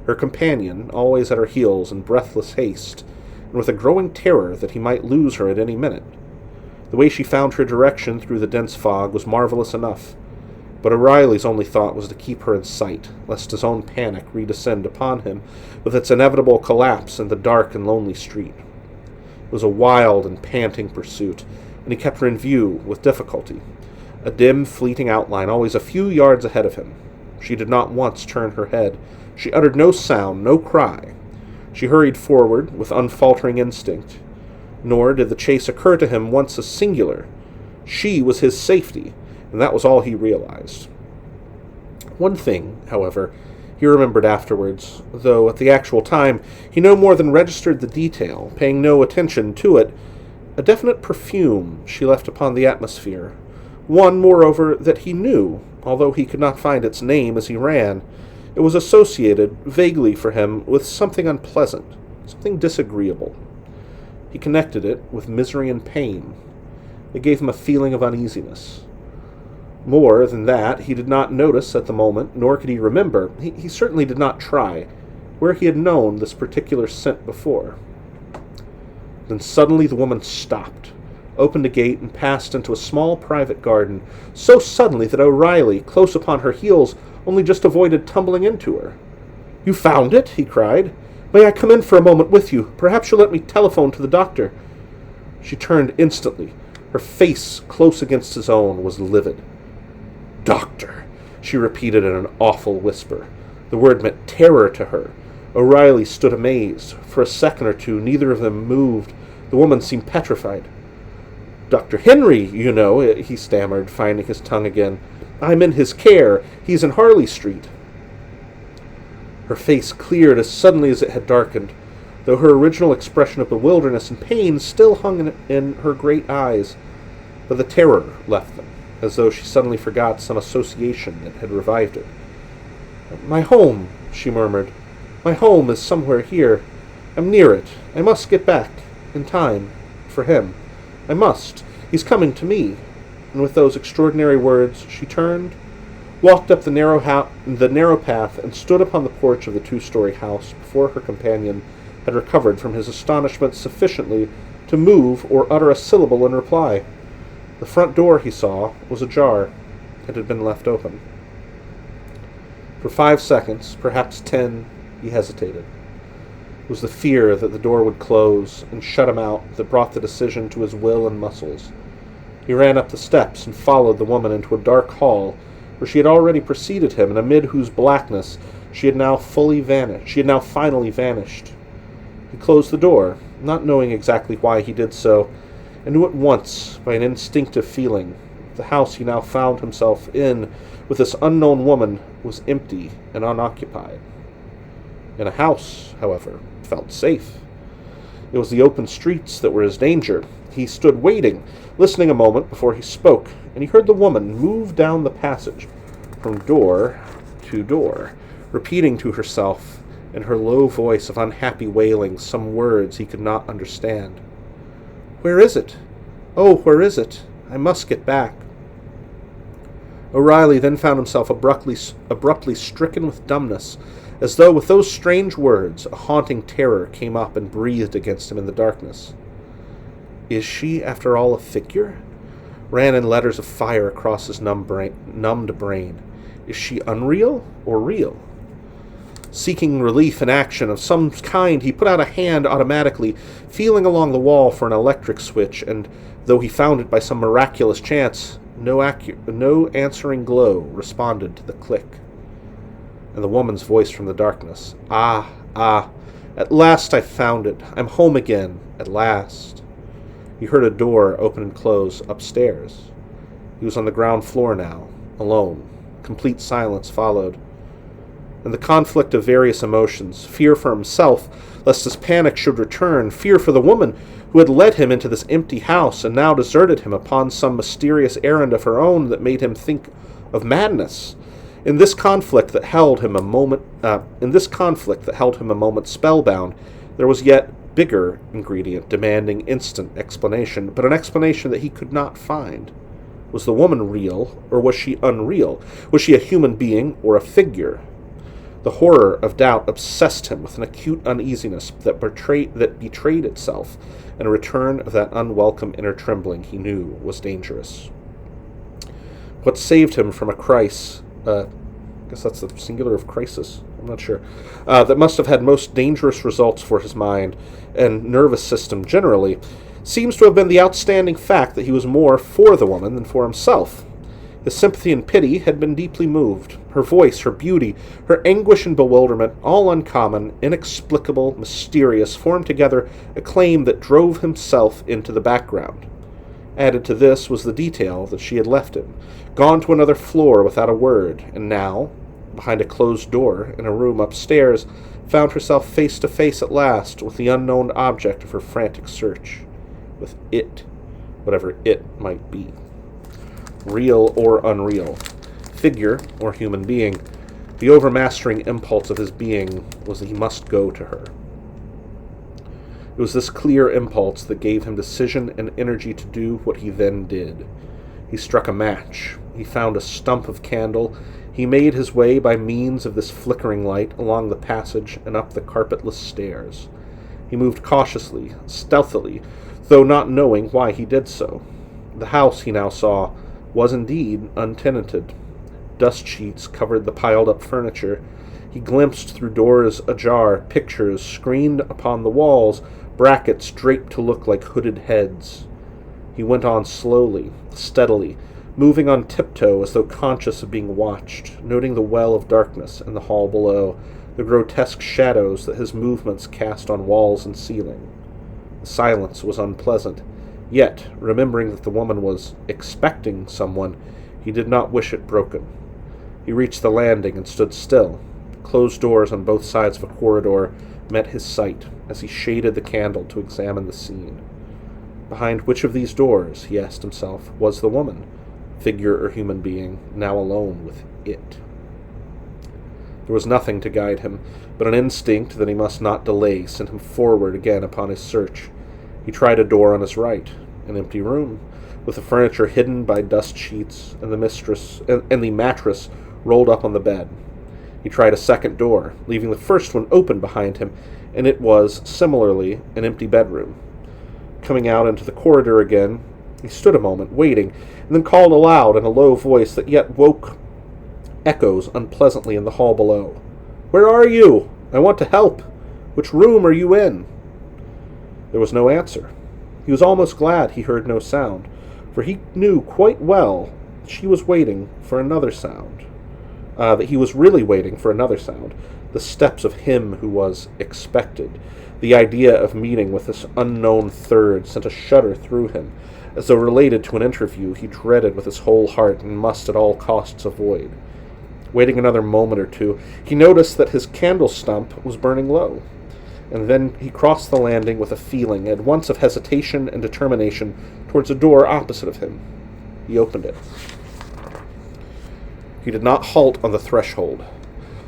Her companion, always at her heels in breathless haste, and with a growing terror that he might lose her at any minute. The way she found her direction through the dense fog was marvelous enough, but O'Reilly's only thought was to keep her in sight, lest his own panic redescend upon him with its inevitable collapse in the dark and lonely street. It was a wild and panting pursuit, and he kept her in view with difficulty, a dim, fleeting outline always a few yards ahead of him. She did not once turn her head. She uttered no sound, no cry. She hurried forward with unfaltering instinct, nor did the chase occur to him once as singular. She was his safety, and that was all he realized. One thing, however, he remembered afterwards, though at the actual time he no more than registered the detail, paying no attention to it, a definite perfume she left upon the atmosphere, one, moreover, that he knew, although he could not find its name as he ran. It was associated, vaguely for him, with something unpleasant, something disagreeable. He connected it with misery and pain. It gave him a feeling of uneasiness. More than that, he did not notice at the moment, nor could he remember, he certainly did not try, where he had known this particular scent before. Then suddenly the woman stopped, opened a gate, and passed into a small private garden, so suddenly that O'Reilly, close upon her heels, only just avoided tumbling into her. "You found it?" he cried. "May I come in for a moment with you? Perhaps you'll let me telephone to the doctor." She turned instantly. Her face, close against his own, was livid. "Doctor," she repeated in an awful whisper. The word meant terror to her. O'Reilly stood amazed. For a second or two, neither of them moved. The woman seemed petrified. "Dr. Henry, you know," he stammered, finding his tongue again. "I'm in his care. He's in Harley Street." Her face cleared as suddenly as it had darkened, though her original expression of bewilderness and pain still hung in her great eyes. But the terror left them, as though she suddenly forgot some association that had revived it. "My home," she murmured. "My home is somewhere here. I'm near it. I must get back, in time, for him. I must. He's coming to me." And with those extraordinary words, she turned, walked up the narrow path, and stood upon the porch of the two-story house before her companion had recovered from his astonishment sufficiently to move or utter a syllable in reply. The front door, he saw, was ajar. It had been left open. For 5 seconds, perhaps 10, he hesitated. It was the fear that the door would close and shut him out that brought the decision to his will and muscles. He ran up the steps and followed the woman into a dark hall where she had already preceded him, and amid whose blackness she had now finally vanished. He closed the door, not knowing exactly why he did so, and knew at once, by an instinctive feeling, the house he now found himself in with this unknown woman was empty and unoccupied. In a house, however, felt safe. It was the open streets that were his danger. He stood waiting, listening a moment before he spoke, and he heard the woman move down the passage from door to door, repeating to herself in her low voice of unhappy wailing some words he could not understand. "Where is it? Oh, where is it? I must get back." O'Reilly then found himself abruptly stricken with dumbness, as though with those strange words a haunting terror came up and breathed against him in the darkness. "Is she, after all, a figure?" ran in letters of fire across his numbed brain. "Is she unreal or real?" Seeking relief in action of some kind, he put out a hand automatically, feeling along the wall for an electric switch, and though he found it by some miraculous chance, no answering glow responded to the click. And the woman's voice from the darkness, "Ah, at last I found it. I'm home again, at last." He heard a door open and close upstairs. He was on the ground floor now, alone. Complete silence followed. and the conflict of various emotions, fear for himself, lest his panic should return, fear for the woman who had led him into this empty house and now deserted him upon some mysterious errand of her own that made him think of madness. In this conflict that held him a moment spellbound, there was yet bigger ingredient demanding instant explanation, but an explanation that he could not find. Was the woman real, or was she unreal? Was she a human being or a figure? The horror of doubt obsessed him with an acute uneasiness that betrayed itself in a return of that unwelcome inner trembling he knew was dangerous. What saved him from a crisis, I guess that's the singular of crisis, I'm not sure, that must have had most dangerous results for his mind and nervous system generally, seems to have been the outstanding fact that he was more for the woman than for himself. His sympathy and pity had been deeply moved. Her voice, her beauty, her anguish and bewilderment, all uncommon, inexplicable, mysterious, formed together a claim that drove himself into the background. Added to this was the detail that she had left him, gone to another floor without a word, and now, behind a closed door in a room upstairs, found herself face to face at last with the unknown object of her frantic search, with it, whatever it might be. Real or unreal, figure or human being, the overmastering impulse of his being was that he must go to her. It was this clear impulse that gave him decision and energy to do what he then did. He struck a match. He found a stump of candle. He made his way by means of this flickering light along the passage and up the carpetless stairs. He moved cautiously, stealthily, though not knowing why he did so. The house, he now saw, was indeed untenanted. Dust sheets covered the piled-up furniture. He glimpsed through doors ajar pictures screened upon the walls, brackets draped to look like hooded heads. He went on slowly, steadily, moving on tiptoe as though conscious of being watched, noting the well of darkness in the hall below, the grotesque shadows that his movements cast on walls and ceiling. The silence was unpleasant. Yet, remembering that the woman was expecting someone, he did not wish it broken. He reached the landing and stood still. Closed doors on both sides of a corridor met his sight as he shaded the candle to examine the scene. Behind which of these doors, he asked himself, was the woman, figure or human being, now alone with it? There was nothing to guide him, but an instinct that he must not delay sent him forward again upon his search. He tried a door on his right, an empty room, with the furniture hidden by dust sheets and the mattress rolled up on the bed. He tried a second door, leaving the first one open behind him, and it was, similarly, an empty bedroom. Coming out into the corridor again, he stood a moment, waiting, and then called aloud in a low voice that yet woke echoes unpleasantly in the hall below. "Where are you? I want to help. Which room are you in?" There was no answer. He was almost glad he heard no sound, for he knew quite well that she was waiting for another sound. That he was really waiting for another sound, the steps of him who was expected. The idea of meeting with this unknown third sent a shudder through him, as though related to an interview he dreaded with his whole heart and must at all costs avoid. Waiting another moment or two, he noticed that his candle stump was burning low, and then he crossed the landing with a feeling at once of hesitation and determination towards a door opposite of him. He opened it. He did not halt on the threshold.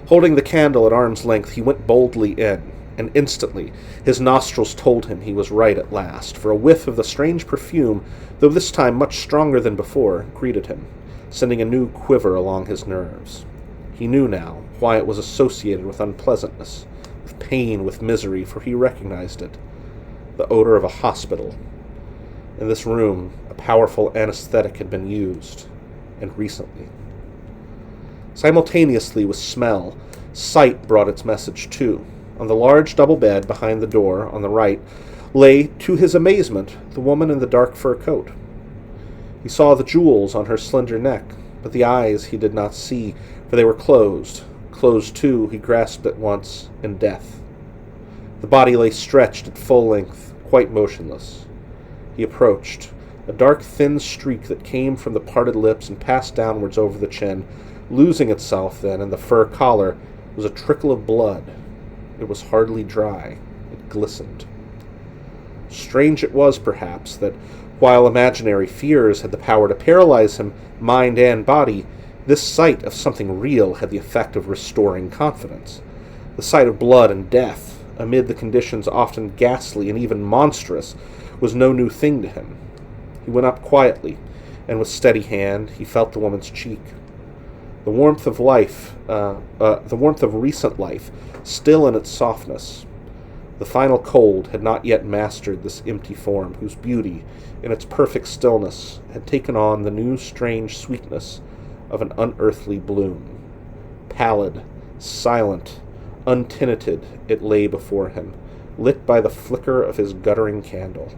Holding the candle at arm's length, he went boldly in, and instantly his nostrils told him he was right at last, for a whiff of the strange perfume, though this time much stronger than before, greeted him, sending a new quiver along his nerves. He knew now why it was associated with unpleasantness, with pain, with misery, for he recognized it. The odor of a hospital. In this room, a powerful anesthetic had been used, and recently. Simultaneously with smell, sight brought its message too. On the large double bed behind the door, on the right, lay, to his amazement, the woman in the dark fur coat. He saw the jewels on her slender neck, but the eyes he did not see, for they were closed. Closed, too, he grasped at once, in death. The body lay stretched at full length, quite motionless. He approached. A dark, thin streak that came from the parted lips and passed downwards over the chin, losing itself then in the fur collar, was a trickle of blood. It was hardly dry. It glistened. Strange it was, perhaps, that while imaginary fears had the power to paralyze him, mind and body, this sight of something real had the effect of restoring confidence. The sight of blood and death, amid the conditions often ghastly and even monstrous, was no new thing to him. He went up quietly, and with steady hand he felt the woman's cheek. The warmth of recent life, still in its softness. The final cold had not yet mastered this empty form, whose beauty, in its perfect stillness, had taken on the new strange sweetness of an unearthly bloom. Pallid, silent, untinted, it lay before him, lit by the flicker of his guttering candle.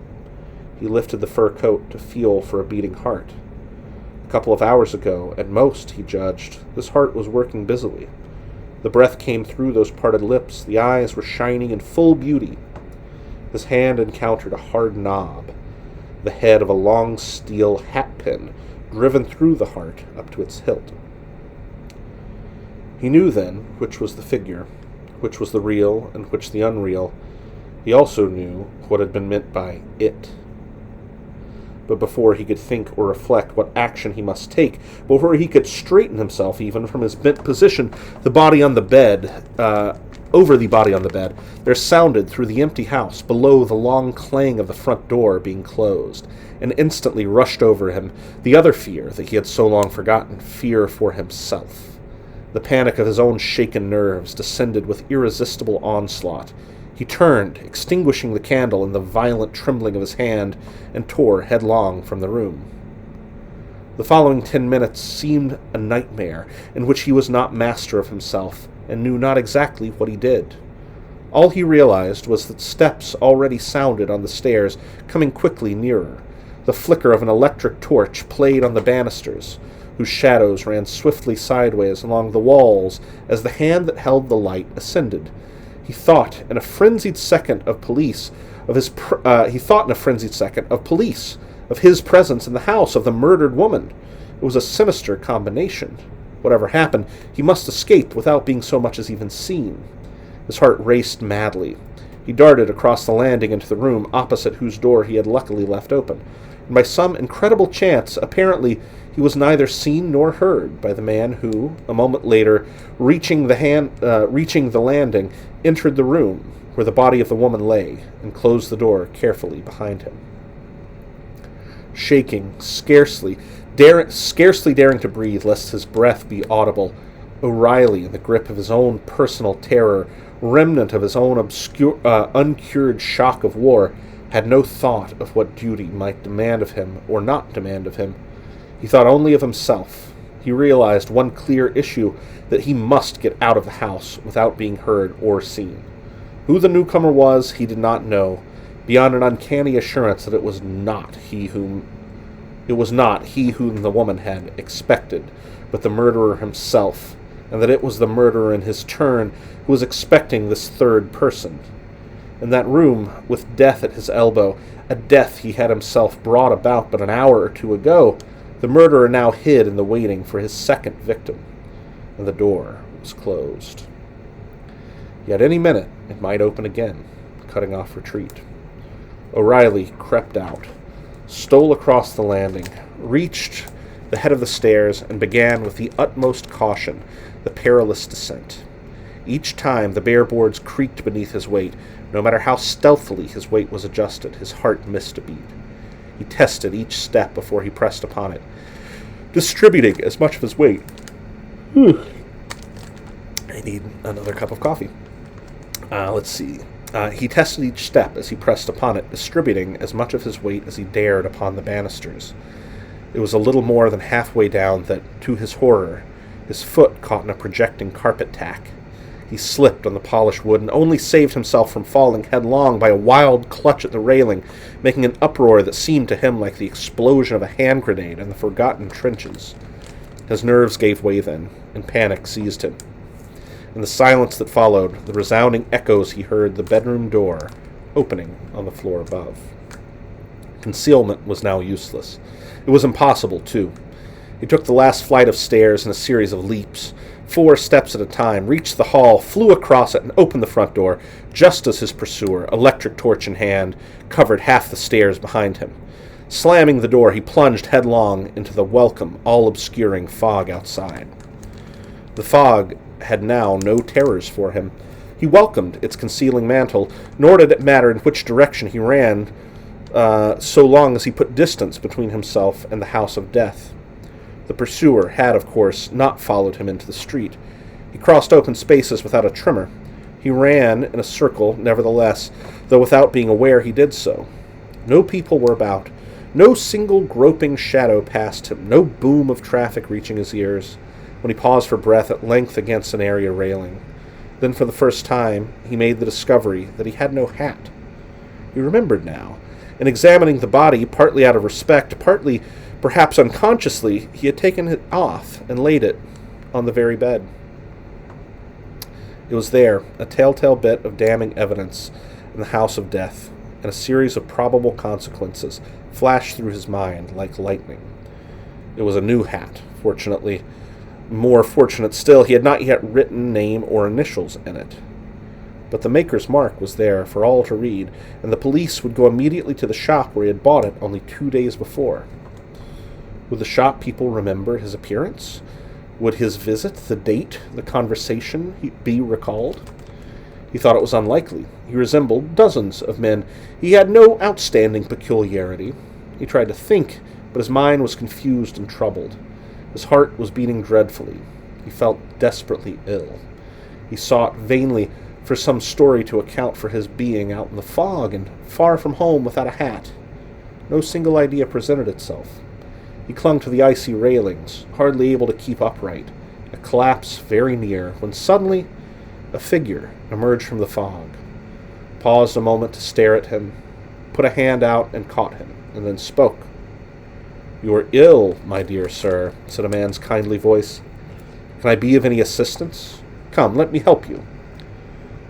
He lifted the fur coat to feel for a beating heart. A couple of hours ago, at most, he judged, this heart was working busily. The breath came through those parted lips, the eyes were shining in full beauty. His hand encountered a hard knob, the head of a long steel hat-pin, driven through the heart up to its hilt. He knew then which was the figure, which was the real and which the unreal. He also knew what had been meant by it. But before he could think or reflect what action he must take, before he could straighten himself even from his bent position, over the body on the bed, there sounded through the empty house below the long clang of the front door being closed, and instantly rushed over him the other fear that he had so long forgotten, fear for himself. The panic of his own shaken nerves descended with irresistible onslaught. He turned, extinguishing the candle in the violent trembling of his hand, and tore headlong from the room. The following 10 minutes seemed a nightmare in which he was not master of himself, and knew not exactly what he did. All he realized was that steps already sounded on the stairs, coming quickly nearer. The flicker of an electric torch played on the banisters, whose shadows ran swiftly sideways along the walls as the hand that held the light ascended. He thought in a frenzied second of police, of his presence in the house of the murdered woman. It was a sinister combination. Whatever happened, he must escape without being so much as even seen. His heart raced madly. He darted across the landing into the room opposite whose door he had luckily left open, and by some incredible chance, apparently, he was neither seen nor heard by the man who, a moment later, reaching the landing, entered the room where the body of the woman lay, and closed the door carefully behind him. Shaking, scarcely daring to breathe lest his breath be audible, O'Reilly, in the grip of his own personal terror, remnant of his own uncured shock of war, had no thought of what duty might demand of him or not demand of him. He thought only of himself. He realized one clear issue, that he must get out of the house without being heard or seen. Who the newcomer was, he did not know, beyond an uncanny assurance that it was not he whom the woman had expected, but the murderer himself, and that it was the murderer in his turn who was expecting this third person. In that room, with death at his elbow, a death he had himself brought about but an hour or two ago, the murderer now hid in the waiting for his second victim, and the door was closed. Yet any minute it might open again, cutting off retreat. O'Reilly crept out, stole across the landing, reached the head of the stairs, and began with the utmost caution the perilous descent. Each time the bare boards creaked beneath his weight. No matter how stealthily his weight was adjusted, his heart missed a beat. He tested each step before he pressed upon it, distributing as much of his weight. I need another cup of coffee. Let's see. He tested each step as he pressed upon it, distributing as much of his weight as he dared upon the banisters. It was a little more than halfway down that, to his horror, his foot caught in a projecting carpet tack. He slipped on the polished wood and only saved himself from falling headlong by a wild clutch at the railing, making an uproar that seemed to him like the explosion of a hand grenade in the forgotten trenches. His nerves gave way then, and panic seized him. In the silence that followed, the resounding echoes he heard the bedroom door opening on the floor above. Concealment was now useless. It was impossible, too. He took the last flight of stairs in a series of leaps, 4 steps at a time, reached the hall, flew across it, and opened the front door, just as his pursuer, electric torch in hand, covered half the stairs behind him. Slamming the door, he plunged headlong into the welcome, all-obscuring fog outside. The fog had now no terrors for him. He welcomed its concealing mantle, nor did it matter in which direction he ran, so long as he put distance between himself and the house of death. The pursuer had, of course, not followed him into the street. He crossed open spaces without a tremor. He ran in a circle, nevertheless, though without being aware he did so. No people were about. No single groping shadow passed him. No boom of traffic reaching his ears, when he paused for breath at length against an area railing. Then, for the first time, he made the discovery that he had no hat. He remembered now. In examining the body, partly out of respect, partly perhaps unconsciously, he had taken it off and laid it on the very bed. It was there, a telltale bit of damning evidence in the house of death, and a series of probable consequences flashed through his mind like lightning. It was a new hat, fortunately. More fortunate still, he had not yet written name or initials in it. But the maker's mark was there for all to read, and the police would go immediately to the shop where he had bought it only 2 days before. Would the shop people remember his appearance? Would his visit, the date, the conversation be recalled? He thought it was unlikely. He resembled dozens of men. He had no outstanding peculiarity. He tried to think, but his mind was confused and troubled. His heart was beating dreadfully. He felt desperately ill. He sought vainly for some story to account for his being out in the fog and far from home without a hat. No single idea presented itself. He clung to the icy railings, hardly able to keep upright, a collapse very near, when suddenly a figure emerged from the fog, paused a moment to stare at him, put a hand out and caught him, and then spoke. "You are ill, my dear sir," said a man's kindly voice. "Can I be of any assistance? Come, let me help you."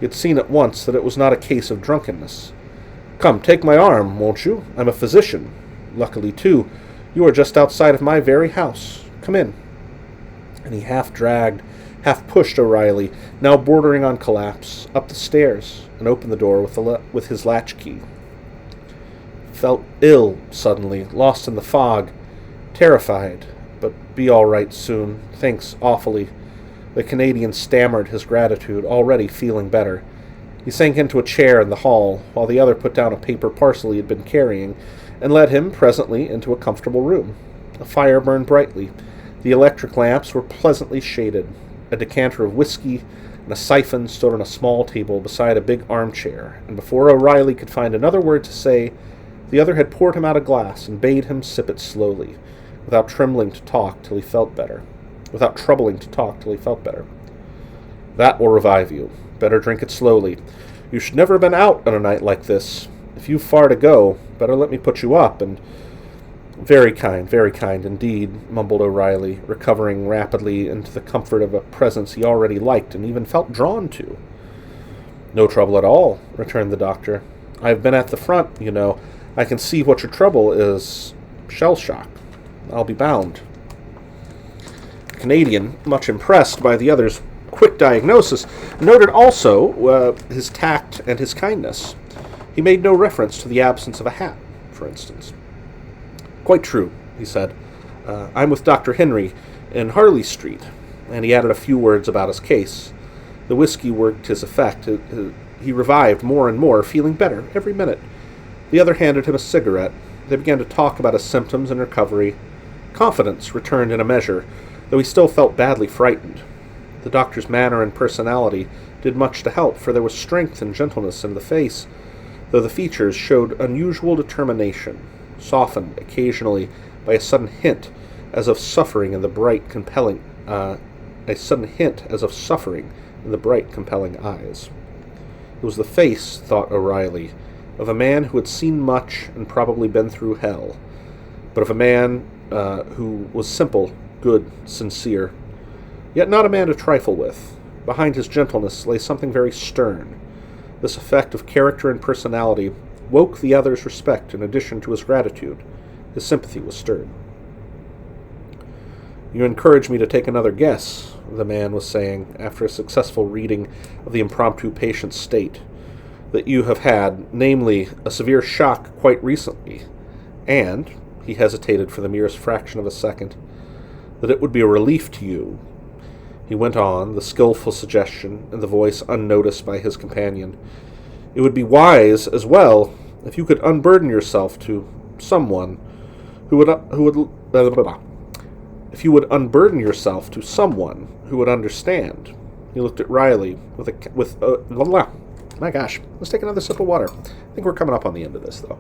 He had seen at once that it was not a case of drunkenness. "Come, take my arm, won't you? I'm a physician. Luckily, too, you are just outside of my very house. Come in." And he half dragged, half pushed O'Reilly, now bordering on collapse, up the stairs, and opened the door with his latchkey. Felt ill suddenly, lost in the fog, terrified, but be all right soon. Thanks awfully. The Canadian stammered his gratitude, already feeling better. He sank into a chair in the hall, while the other put down a paper parcel he had been carrying, and led him presently into a comfortable room. A fire burned brightly. The electric lamps were pleasantly shaded. A decanter of whiskey and a siphon stood on a small table beside a big armchair, and before O'Reilly could find another word to say, the other had poured him out a glass and bade him sip it slowly, without troubling to talk till he felt better. "That will revive you. Better drink it slowly. You should never have been out on a night like this. If you've far to go, better let me put you up, and—" very kind indeed," mumbled O'Reilly, recovering rapidly into the comfort of a presence he already liked and even felt drawn to. "No trouble at all," returned the doctor. "I have been at the front, you know. I can see what your trouble is. Shell shock, I'll be bound." The Canadian, much impressed by the other's quick diagnosis, noted also his tact and his kindness. He made no reference to the absence of a hat, for instance. "Quite true," he said. "I'm with Dr. Henry in Harley Street," and he added a few words about his case. The whiskey worked his effect. He revived more and more, feeling better every minute. The other handed him a cigarette. They began to talk about his symptoms and recovery. Confidence returned in a measure, though he still felt badly frightened. The doctor's manner and personality did much to help, for there was strength and gentleness in the face, though the features showed unusual determination, softened occasionally by a sudden hint as of suffering in the bright, compelling eyes. It was the face, thought O'Reilly, of a man who had seen much and probably been through hell, but of a man who was simple, good, sincere, yet not a man to trifle with. Behind his gentleness lay something very stern. This effect of character and personality woke the other's respect in addition to his gratitude. His sympathy was stirred. You encourage me to take another guess, the man was saying, after a successful reading of the impromptu patient's state, that you have had, namely, a severe shock quite recently, and, he hesitated for the merest fraction of a second, that it would be a relief to you. He went on, the skillful suggestion in the voice unnoticed by his companion. It would be wise, as well, if you could unburden yourself to someone who would if you would unburden yourself to someone who would understand. He looked at Riley my gosh, let's take another sip of water. I think we're coming up on the end of this, though.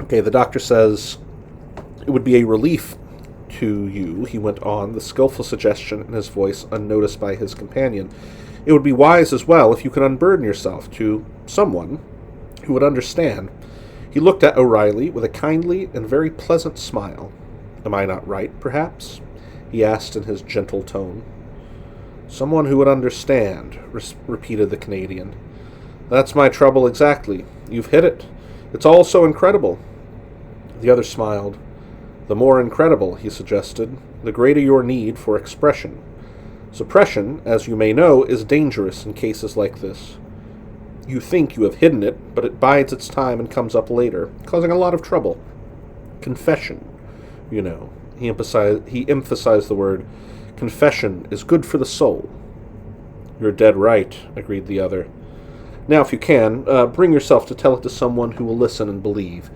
Okay, the doctor says, it would be a relief to you, he went on, the skillful suggestion in his voice unnoticed by his companion. It would be wise as well if you could unburden yourself to someone who would understand. He looked at O'Reilly with a kindly and very pleasant smile. Am I not right, perhaps? He asked in his gentle tone. Someone who would understand, repeated the Canadian. That's my trouble exactly. You've hit it. It's all so incredible. The other smiled. The more incredible, he suggested, the greater your need for expression. Suppression, as you may know, is dangerous in cases like this. You think you have hidden it, but it bides its time and comes up later, causing a lot of trouble. Confession, you know. He emphasized the word. Confession is good for the soul. You're dead right, agreed the other. Now, if you can, bring yourself to tell it to someone who will listen and believe.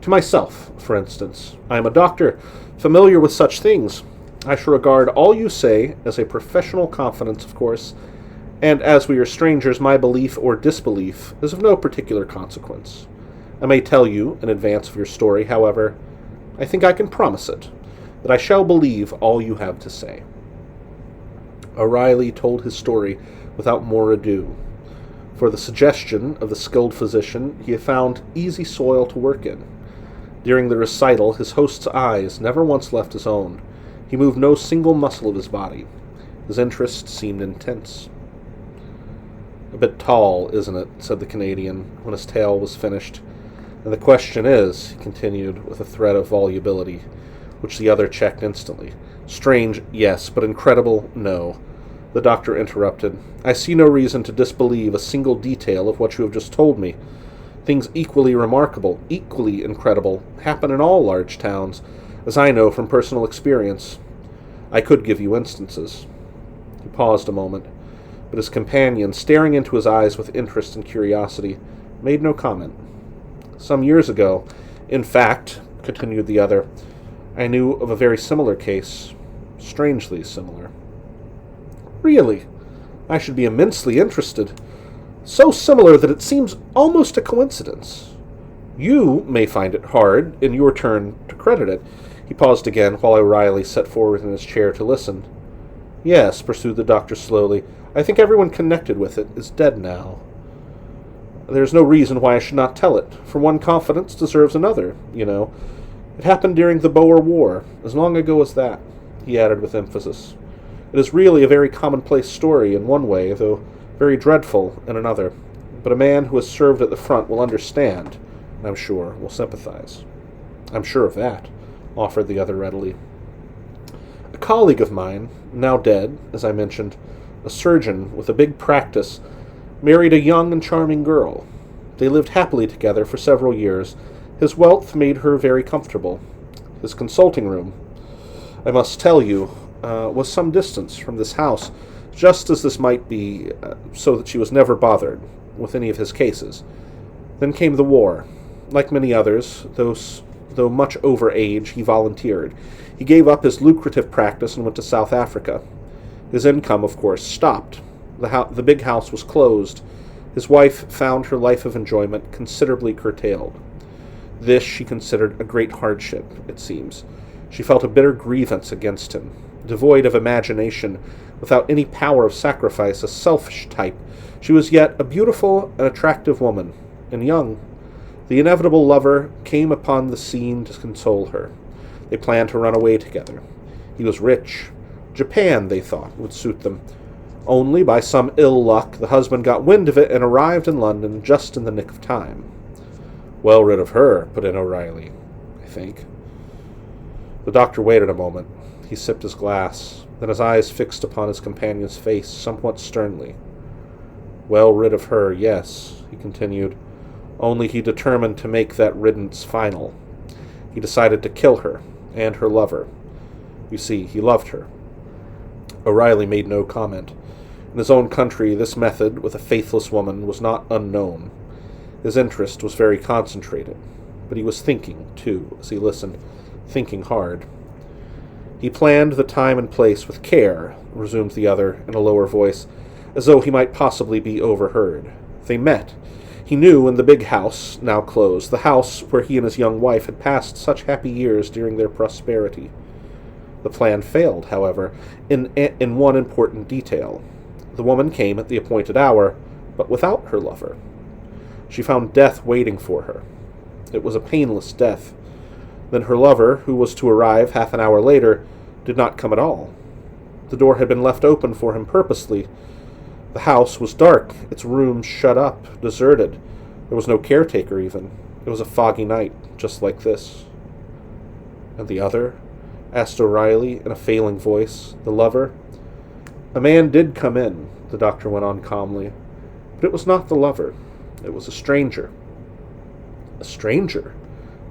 To myself, for instance. I am a doctor, familiar with such things. I shall regard all you say as a professional confidence, of course, and as we are strangers, my belief or disbelief is of no particular consequence. I may tell you, in advance of your story, however, I think I can promise it, that I shall believe all you have to say. O'Reilly told his story without more ado. For the suggestion of the skilled physician, he had found easy soil to work in. During the recital, his host's eyes never once left his own. He moved no single muscle of his body. His interest seemed intense. A bit tall, isn't it? Said the Canadian, when his tale was finished. And the question is, he continued, with a threat of volubility, which the other checked instantly. Strange, yes, but incredible, no. The doctor interrupted. I see no reason to disbelieve a single detail of what you have just told me. Things equally remarkable, equally incredible, happen in all large towns, as I know from personal experience. I could give you instances. He paused a moment, but his companion, staring into his eyes with interest and curiosity, made no comment. Some years ago, in fact, continued the other, I knew of a very similar case, strangely similar. Really? I should be immensely interested. So similar that it seems almost a coincidence. You may find it hard, in your turn, to credit it. He paused again, while O'Reilly sat forward in his chair to listen. Yes, pursued the doctor slowly, I think everyone connected with it is dead now. There's no reason why I should not tell it, for one confidence deserves another, you know. It happened during the Boer War, as long ago as that, he added with emphasis. It is really a very commonplace story in one way, though very dreadful in another. But a man who has served at the front will understand, and I'm sure will sympathize. I'm sure of that, offered the other readily. A colleague of mine, now dead, as I mentioned, a surgeon with a big practice, married a young and charming girl. They lived happily together for several years. His wealth made her very comfortable. His consulting room, I must tell you, was some distance from this house, just as this might be, so that she was never bothered with any of his cases. Then came the war. Like many others, though much over age, he volunteered. He gave up his lucrative practice and went to South Africa. His income, of course, stopped. The big house was closed. His wife found her life of enjoyment considerably curtailed. This she considered a great hardship, it seems. She felt a bitter grievance against him. Devoid of imagination, without any power of sacrifice, a selfish type, she was yet a beautiful and attractive woman, and young. The inevitable lover came upon the scene to console her. They planned to run away together. He was rich. Japan, they thought, would suit them. Only, by some ill luck, the husband got wind of it and arrived in London just in the nick of time. Well rid of her, put in O'Reilly, I think. The doctor waited a moment. He sipped his glass, then his eyes fixed upon his companion's face somewhat sternly. Well rid of her, yes, he continued, only he determined to make that riddance final. He decided to kill her, and her lover. You see, he loved her. O'Reilly made no comment. In his own country, this method, with a faithless woman, was not unknown. His interest was very concentrated, but he was thinking, too, as he listened, thinking hard. He planned the time and place with care, resumed the other, in a lower voice, as though he might possibly be overheard. They met. He knew in the big house, now closed, the house where he and his young wife had passed such happy years during their prosperity. The plan failed, however, in one important detail. The woman came at the appointed hour, but without her lover. She found death waiting for her. It was a painless death. Then her lover, who was to arrive half an hour later, did not come at all. The door had been left open for him purposely. The house was dark, its rooms shut up, deserted. There was no caretaker, even. It was a foggy night, just like this. And the other? Asked O'Reilly in a failing voice. The lover? A man did come in, the doctor went on calmly. But it was not the lover. It was a stranger. A stranger?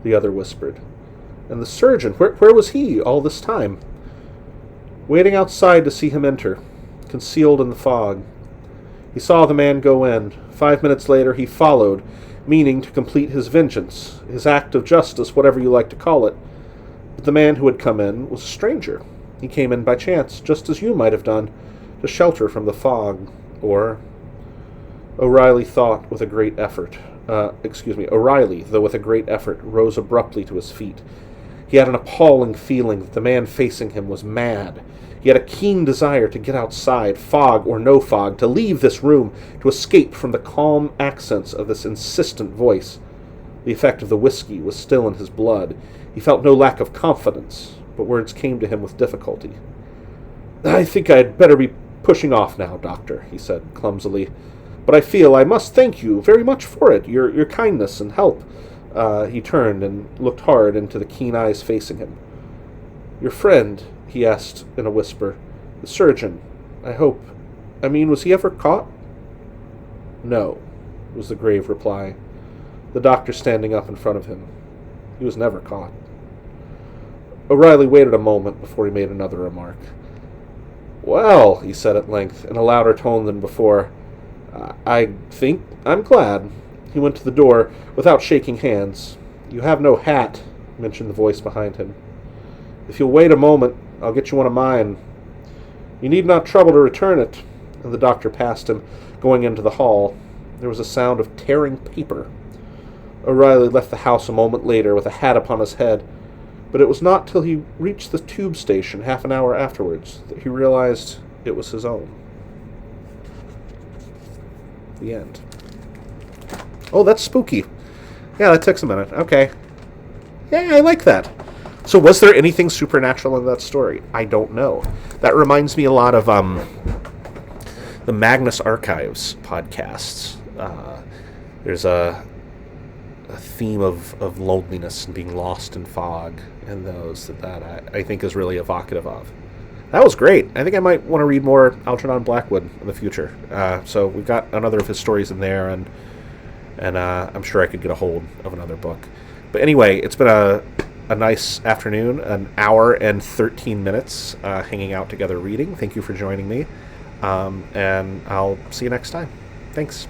The other whispered. And the surgeon, where was he all this time? Waiting outside to see him enter, concealed in the fog. He saw the man go in. 5 minutes later he followed, meaning to complete his vengeance, his act of justice, whatever you like to call it. But the man who had come in was a stranger. He came in by chance, just as you might have done, to shelter from the fog, or... O'Reilly thought with a great effort. O'Reilly, though with a great effort, rose abruptly to his feet. He had an appalling feeling that the man facing him was mad. He had a keen desire to get outside, fog or no fog, to leave this room, to escape from the calm accents of this insistent voice. The effect of the whiskey was still in his blood. He felt no lack of confidence, but words came to him with difficulty. I think I'd better be pushing off now, Doctor, he said clumsily. But I feel I must thank you very much for it, your kindness and help. He turned and looked hard into the keen eyes facing him. Your friend, he asked in a whisper, the surgeon, was he ever caught? No, was the grave reply, the doctor standing up in front of him. He was never caught. O'Reilly waited a moment before he made another remark. Well, he said at length, in a louder tone than before, I think I'm glad. He went to the door without shaking hands. You have no hat, mentioned the voice behind him. If you'll wait a moment, I'll get you one of mine. You need not trouble to return it. And the doctor passed him, going into the hall. There was a sound of tearing paper. O'Reilly left the house a moment later with a hat upon his head, but it was not till he reached the tube station half an hour afterwards that he realized it was his own. The end. Oh, that's spooky. Yeah, that takes a minute. Okay. Yeah, I like that. So was there anything supernatural in that story? I don't know. That reminds me a lot of the Magnus Archives podcasts. There's a theme of loneliness and being lost in fog in those that I think is really evocative of. That was great. I think I might want to read more Algernon Blackwood in the future. So we've got another of his stories in there, and I'm sure I could get a hold of another book. But anyway, it's been a nice afternoon, an hour and 13 minutes hanging out together reading. Thank you for joining me, and I'll see you next time. Thanks.